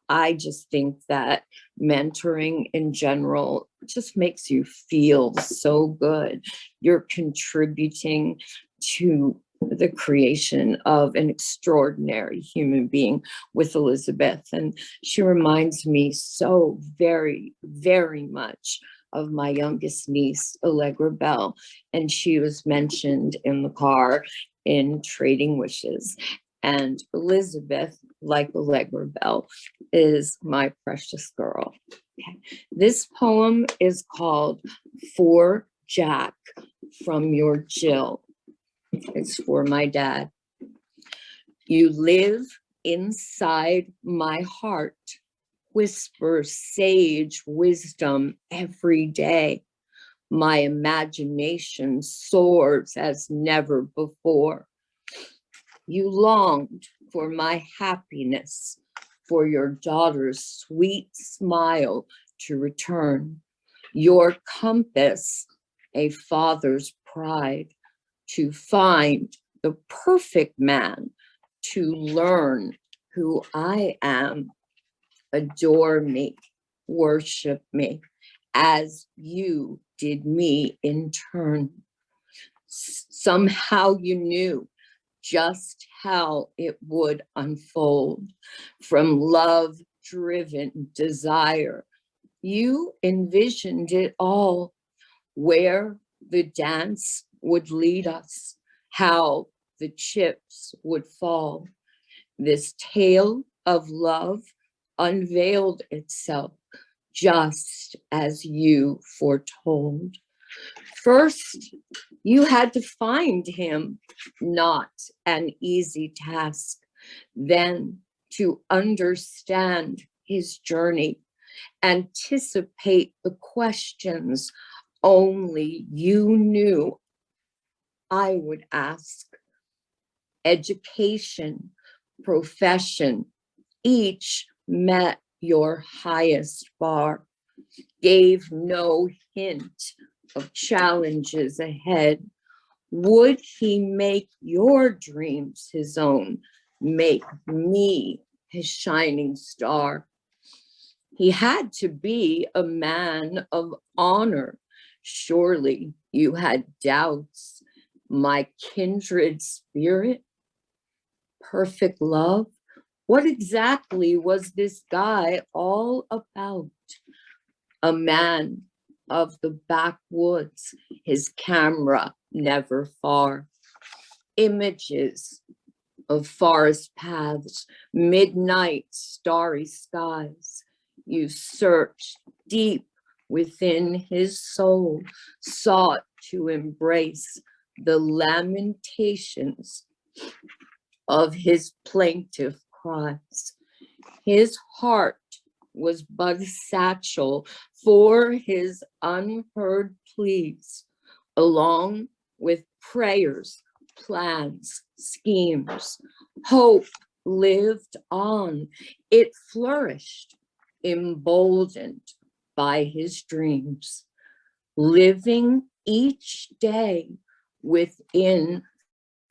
I just think that mentoring in general just makes you feel so good. You're contributing to the creation of an extraordinary human being with Elizabeth. And she reminds me so very, very much of my youngest niece, Allegra Bell. And she was mentioned in the car in Trading Wishes. And Elizabeth, like Allegra Bell, is my precious girl. Okay. This poem is called For Jack from Your Jill. It's for my dad. You live inside my heart, whisper sage wisdom every day. My imagination soars as never before. You longed for my happiness, for your daughter's sweet smile to return. Your compass, a father's pride, to find the perfect man, to learn who I am. Adore me, worship me, as you did me in turn. Somehow you knew just how it would unfold from love-driven desire. You envisioned it all, where the dance would lead us, how the chips would fall. This tale of love unveiled itself just as you foretold. First, you had to find him, not an easy task. Then to understand his journey, anticipate the questions only you knew I would ask. Education, profession, each met your highest bar, gave no hint of challenges ahead. Would he make your dreams his own, make me his shining star? He had to be a man of honor. Surely you had doubts. My kindred spirit, perfect love. What exactly was this guy all about? A man of the backwoods, his camera never far. Images of forest paths, midnight starry skies. You searched deep within his soul, sought to embrace the lamentations of his plaintive cries. His heart was but a satchel for his unheard pleas, along with prayers, plans, schemes. Hope lived on. It flourished, emboldened by his dreams, living each day within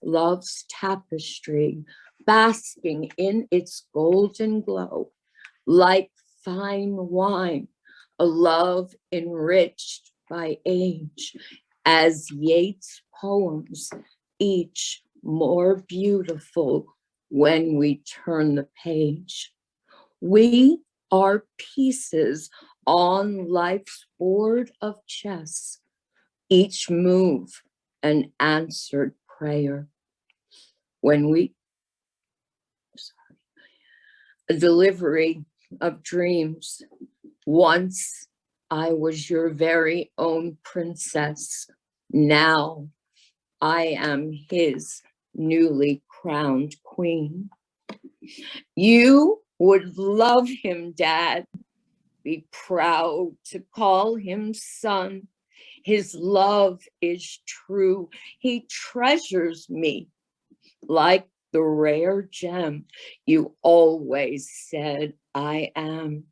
love's tapestry, basking in its golden glow, like fine wine, a love enriched by age, as Yeats' poems, each more beautiful when we turn the page. We are pieces on life's board of chess, each move an answered prayer. When we, a delivery of dreams. Once I was your very own princess. Now I am his newly crowned queen. You would love him, Dad. Be proud to call him son. His love is true. He treasures me like the rare gem you always said I am.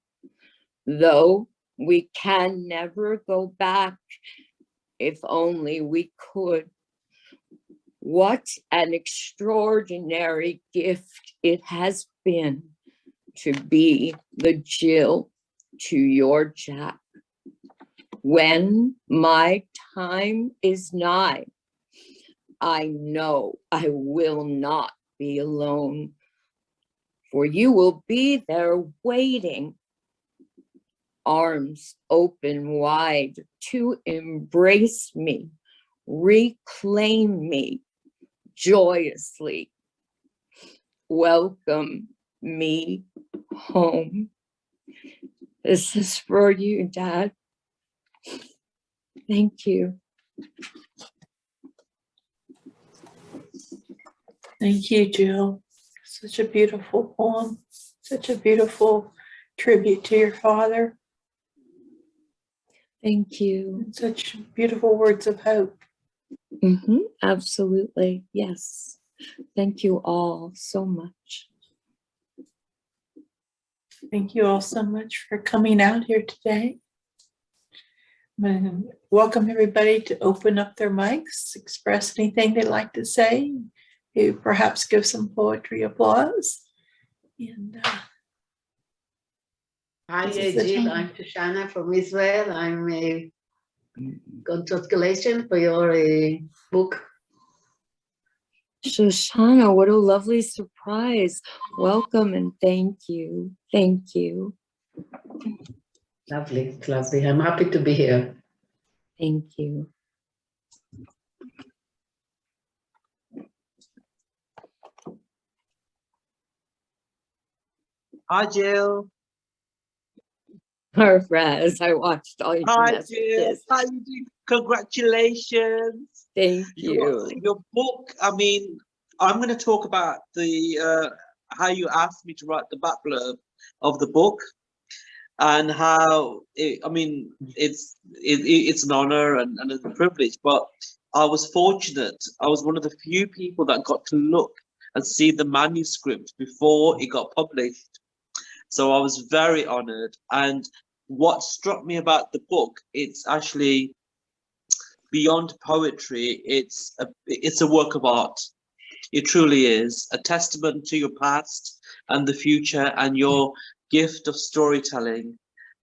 Though we can never go back, if only we could. What an extraordinary gift it has been to be the Jill to your Jack. When my time is nigh, I know I will not be alone, for you will be there waiting, arms open wide to embrace me, reclaim me joyously, welcome me home. This is for you, Dad. Thank you. Thank you, Jill. Such a beautiful poem, such a beautiful tribute to your father. Thank you. And such beautiful words of hope. Absolutely. Yes. Thank you all so much. Thank you all so much for coming out here today. I'm going to welcome everybody to open up their mics, express anything they'd like to say, maybe perhaps give some poetry applause. And Hi, this is the Jill. time. I'm Shoshana from Israel. I'm congratulations for your book. Shoshana, what a lovely surprise. Welcome and thank you. Thank you. Lovely, it's lovely. I'm happy to be here. Thank you. Hi, Jill. Raz, I watched all your Hi, messages. Jill. How you doing? Congratulations. Thank you. Your book, I mean, I'm going to talk about the how you asked me to write the back blurb of the book and how, it's an honor and a privilege, but I was fortunate. I was one of the few people that got to look and see the manuscript before it got published. So I was very honored. And what struck me about the book, it's actually beyond poetry. It's a work of art. It truly is a testament to your past and the future and your gift of storytelling.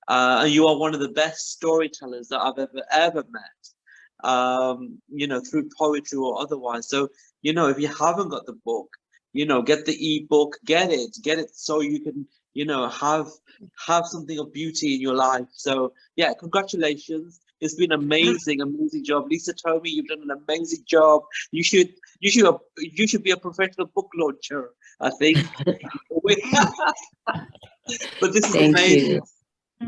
And you are one of the best storytellers that I've ever met, through poetry or otherwise. So, if you haven't got the book, get the ebook, get it so you can, have something of beauty in your life. So yeah, congratulations. It's been amazing job. Lisa told me you've done an amazing job. You should be a professional book launcher, I think. But this is amazing.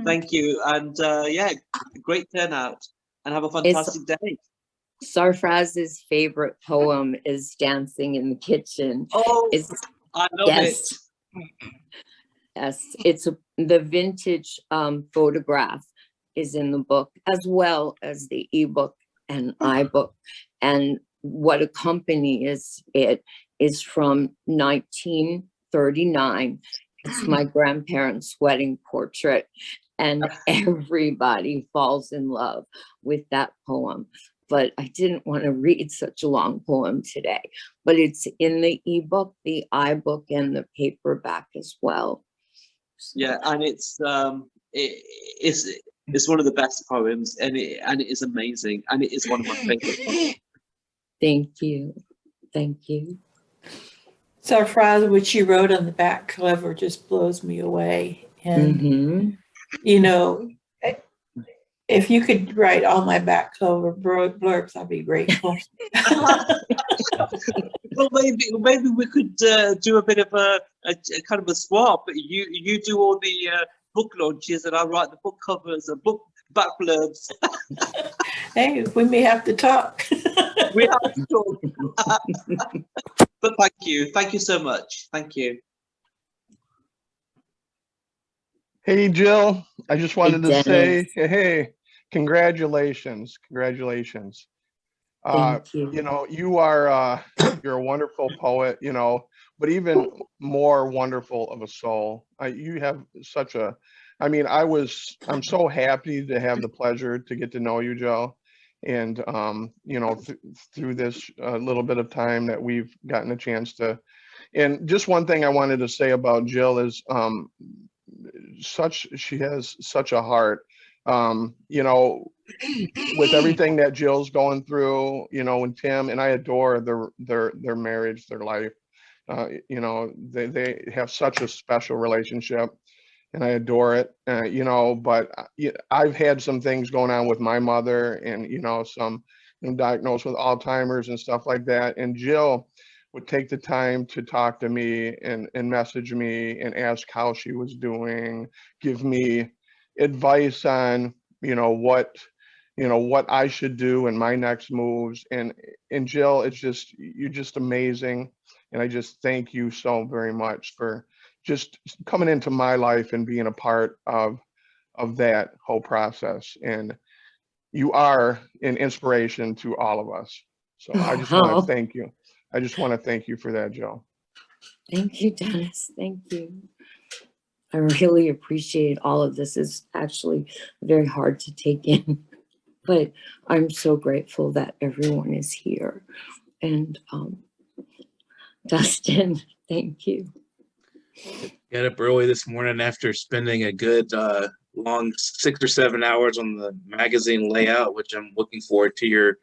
Thank you. And great turnout and have a fantastic day. Sarfraz's favorite poem is Dancing in the Kitchen. Oh, I love it. Yes, the vintage photograph is in the book, as well as the ebook and iBook. And what accompanies it is from 1939. It's my grandparents' wedding portrait, and everybody falls in love with that poem. But I didn't want to read such a long poem today, but it's in the ebook, the iBook, and the paperback as well. Yeah, and it's one of the best poems, and it is amazing, and it is one of my favorite poems. Thank you. Thank you. Sarfraz, what you wrote on the back cover just blows me away. And if you could write all my back cover blurbs, I'd be grateful. Well, maybe we could do a bit of a kind of a swap. You do all the book launches, and I'll write the book covers and book back blurbs. Hey, we may have to talk. We have to talk. But thank you so much. Thank you. Hey, Jill, I just wanted to say, hey, congratulations. Thank you. You are, you're a wonderful poet, but even more wonderful of a soul. You have such a, I'm so happy to have the pleasure to get to know you, Jill. And, through this little bit of time that we've gotten a chance to And just one thing I wanted to say about Jill is she has such a heart. You know, with everything that Jill's going through, you know, and Tim, and I adore their marriage, their life. You know, they have such a special relationship, and I adore it. You know, but I've had some things going on with my mother, and you know, some diagnosed with Alzheimer's and stuff like that. And Jill would take the time to talk to me and message me and ask how she was doing, give me advice on, you know, what I should do in my next moves. And Jill, you're just amazing. And I just thank you so very much for just coming into my life and being a part of that whole process. And you are an inspiration to all of us. So I just want to thank you. I just want to thank you for that, Jill. Thank you, Dennis. Thank you. I really appreciate all of this. It's actually very hard to take in, but I'm so grateful that everyone is here. And Dustin, thank you. Got up early this morning after spending a good long 6 or 7 hours on the magazine layout, which I'm looking forward to your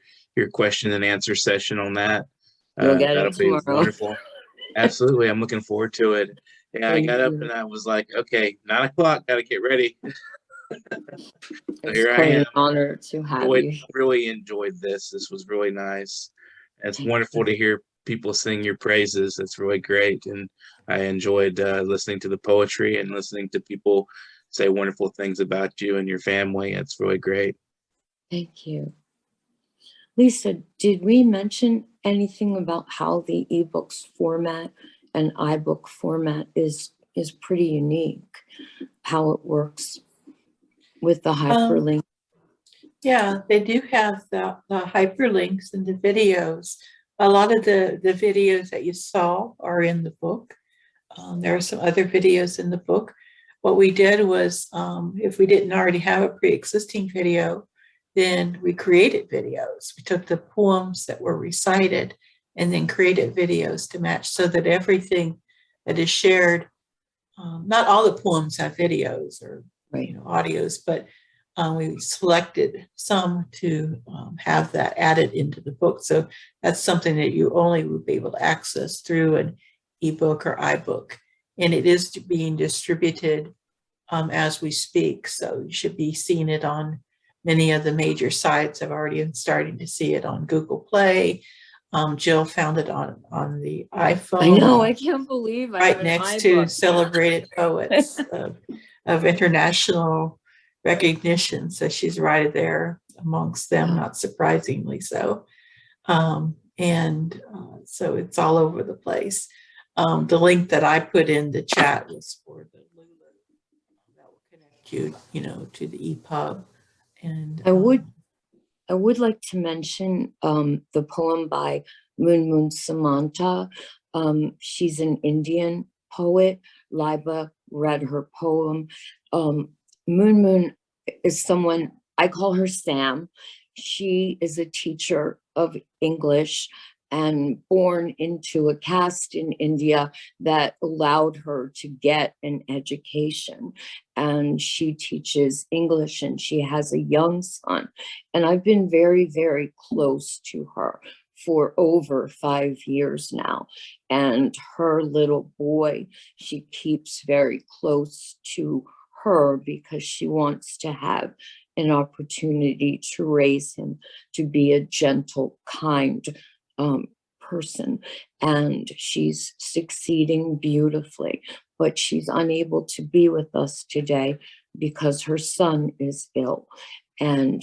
question and answer session on that. You'll get that'll it be tomorrow. wonderful. Absolutely, I'm looking forward to it. Yeah, I got up and I was like, okay, 9 o'clock, got to get ready. So here I quite am. an honor to have you. Really enjoyed this. This was really nice. It's wonderful to hear people sing your praises. That's really great. And I enjoyed listening to the poetry and listening to people say wonderful things about you and your family. It's really great. Thank you. Lisa, did we mention anything about how the ebooks format and iBook format is pretty unique, how it works with the hyperlink? Yeah, they do have the hyperlinks and the videos. A lot of the videos that you saw are in the book. There are some other videos in the book. What we did was, if we didn't already have a pre-existing video, then we created videos. We took the poems that were recited and then created videos to match so that everything that is shared, not all the poems have videos or audios, but we selected some to have that added into the book. So that's something that you only would be able to access through an ebook or iBook. And it is being distributed as we speak. So you should be seeing it on many of the major sites. I've already been starting to see it on Google Play. Jill found it on the iPhone. I know, I can't believe I right next to celebrated poets of international recognition. So she's right there amongst them, not surprisingly so. So it's all over the place. The link that I put in the chat was for the Lulu that will connect you, to the EPUB. And I would like to mention the poem by Moon Samanta. She's an Indian poet. Liba read her poem. Moon is someone, I call her Sam. She is a teacher of English and born into a caste in India that allowed her to get an education. And she teaches English and she has a young son. And I've been very, very close to her for over 5 years now. And her little boy, she keeps very close to her because she wants to have an opportunity to raise him to be a gentle, kind person. And she's succeeding beautifully, but she's unable to be with us today because her son is ill. And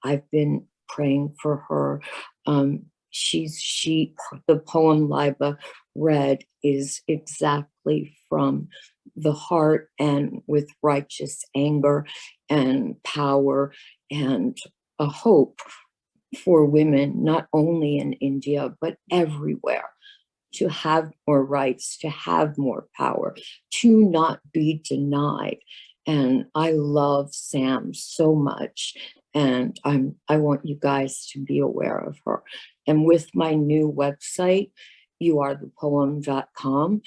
I've been praying for her. The poem Liba read is exactly from the heart and with righteous anger and power and a hope for women, not only in India, but everywhere, to have more rights, to have more power, to not be denied. And I love Sam so much. And I want you guys to be aware of her. And with my new website, youarethepoem.com,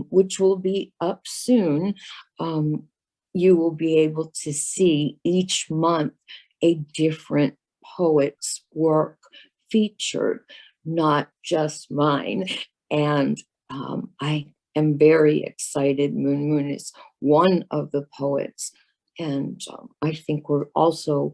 which will be up soon. You will be able to see each month a different poet's work featured, not just mine. And I am very excited. Moon Moon is one of the poets. And I think we're also,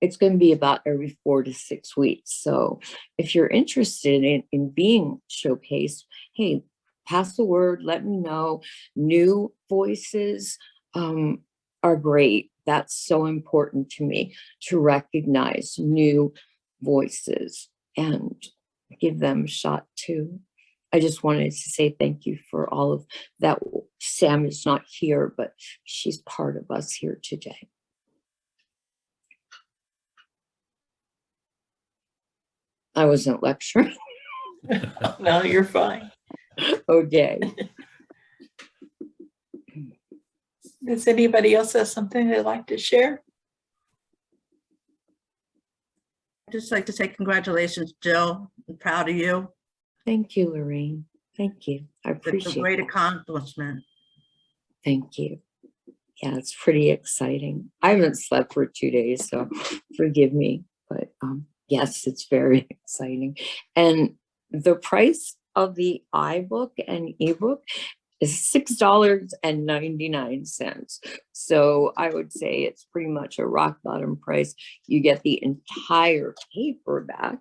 it's going to be about every 4 to 6 weeks. So if you're interested in being showcased, hey, pass the word, let me know. New voices are great. That's so important to me, to recognize new voices and give them a shot too. I just wanted to say thank you for all of that. Sam is not here, but she's part of us here today. I wasn't lecturing. No, you're fine. Okay. Does anybody else have something they'd like to share? I'd just like to say congratulations, Jill. I'm proud of you. Thank you, Lorraine. Thank you. I appreciate It's a great that. accomplishment. Thank you. Yeah, it's pretty exciting. I haven't slept for 2 days, so forgive me. But yes, it's very exciting. And the price of the iBook and ebook is $6.99. So I would say it's pretty much a rock bottom price. You get the entire paperback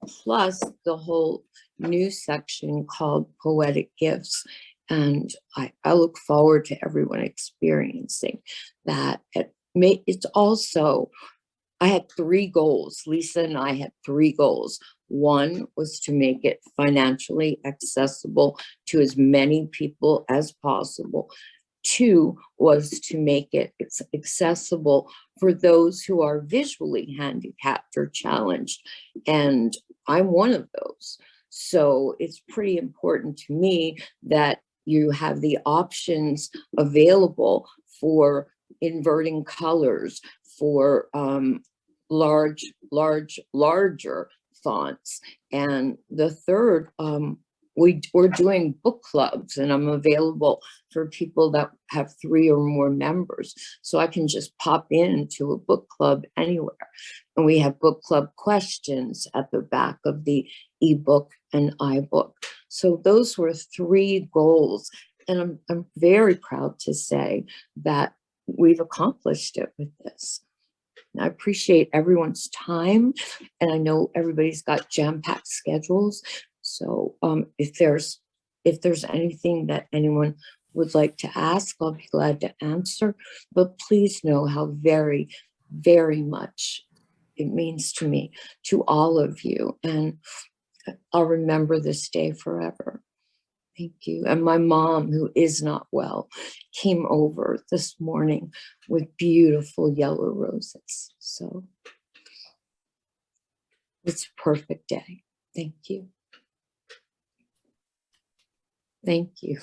plus the whole new section called Poetic Gifts. And I look forward to everyone experiencing that. It's also, I had 3 goals. Lisa and I had 3 goals. One was to make it financially accessible to as many people as possible. 2 was to make it accessible for those who are visually handicapped or challenged. And I'm one of those. So it's pretty important to me that you have the options available for inverting colors, for larger fonts. And the third, we're doing book clubs, and I'm available for people that have 3 or more members. So I can just pop into a book club anywhere. And we have book club questions at the back of the ebook and iBook. So those were 3 goals. And I'm very proud to say that we've accomplished it with this. I appreciate everyone's time, and I know everybody's got jam-packed schedules. So if there's anything that anyone would like to ask, I'll be glad to answer. But please know how very, very much it means to me, to all of you. And I'll remember this day forever. Thank you. And my mom, who is not well, came over this morning with beautiful yellow roses. So it's a perfect day. Thank you. Thank you.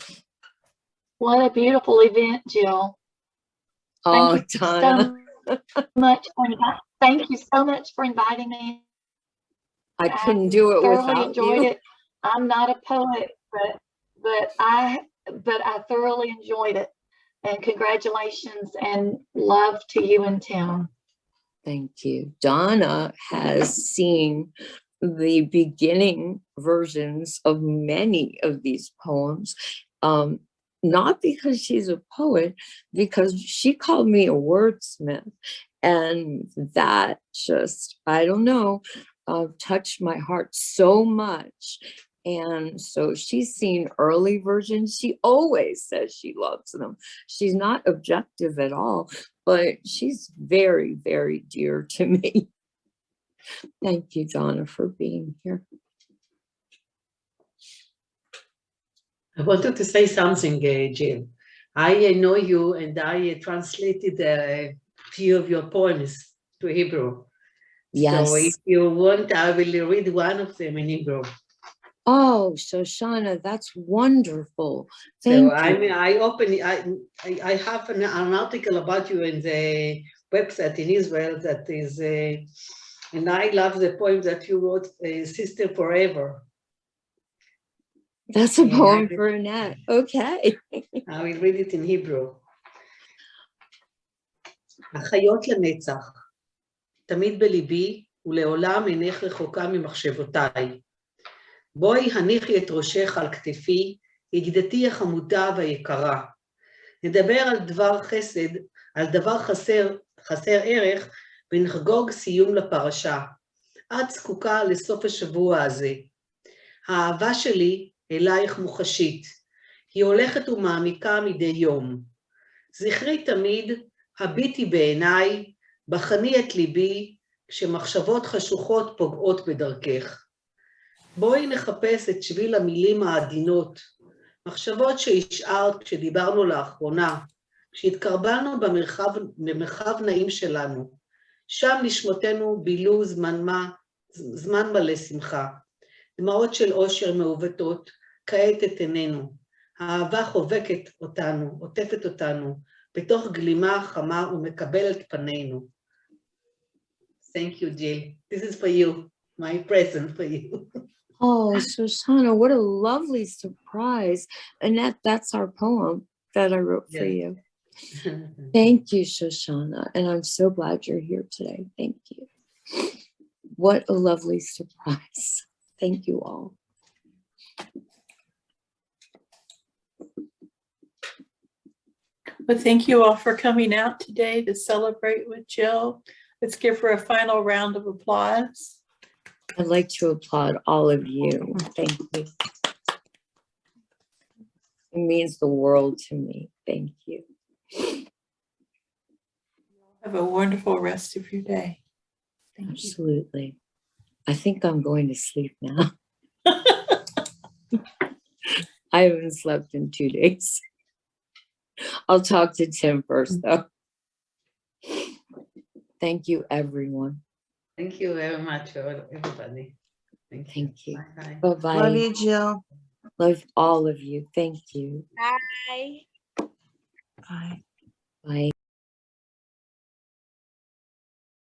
What a beautiful event, Jill. Oh, Thank you Donna. so much for thank you so much for inviting me. I couldn't do it thoroughly without enjoyed you. it. I'm not a poet, but I thoroughly enjoyed it. And congratulations and love to you and Tim. Thank you. Donna has seen the beginning versions of many of these poems, not because she's a poet, because she called me a wordsmith. And that just, I don't know, touched my heart so much. And so she's seen early versions. She always says she loves them. She's not objective at all, but she's very, very dear to me. Thank you, Donna, for being here. I wanted to say something, Jill. I know you, and I translated a few of your poems to Hebrew. Yes. So if you want, I will read one of them in Hebrew. Oh, Shoshana, that's wonderful. Thank So you. I have an article about you in the website in Israel that is, and I love the poem that you wrote, Sister Forever. That's a Yeah, poem for Annette. Okay. I will read it in Hebrew. החיות לנצח, תמיד בליבי ולעולם אינך רחוקה ממחשבותיי. בואי הניחי את ראשך על כתפי, ידידתי החמודה והיקרה. נדבר על דבר חסד, על דבר חסר ערך, ונחגוג סיום לפרשה. את זקוקה לסוף השבוע הזה. האהבה שלי אלייך מוחשית. היא הולכת ומעמיקה מדי יום. זכרי תמיד, הביטי בעיניי, בחני את ליבי, כשמחשבות חשוכות פוגעות בדרכך. בואי נחפש את שביל המילים העדינות, מחשבות שהשארת כשדיברנו לאחרונה, כשהתקרבלנו במרחב נעים שלנו. שם נשמותינו בילו זמן מלא שמחה. דמעות של אושר מעוותות, כעת את עינינו. האהבה חובקת אותנו, עוטפת אותנו, בתוך גלימה חמה ומקבלת פנינו. Thank you, Jill. This is for you, my present for you. Oh, Shoshana, what a lovely surprise. Annette, that's our poem that I wrote for you. Thank you, Shoshana. And I'm so glad you're here today. Thank you. What a lovely surprise. Thank you all. Well, thank you all for coming out today to celebrate with Jill. Let's give her a final round of applause. I'd like to applaud all of you. Thank you. It means the world to me. Thank you. Have a wonderful rest of your day. Absolutely. I think I'm going to sleep now. I haven't slept in 2 days. I'll talk to Tim first, though. Thank you, everyone. Thank you very much, everybody. Thank you. Bye-bye. Bye-bye. Love you, Jill. Love all of you. Thank you. Bye. Bye. Bye.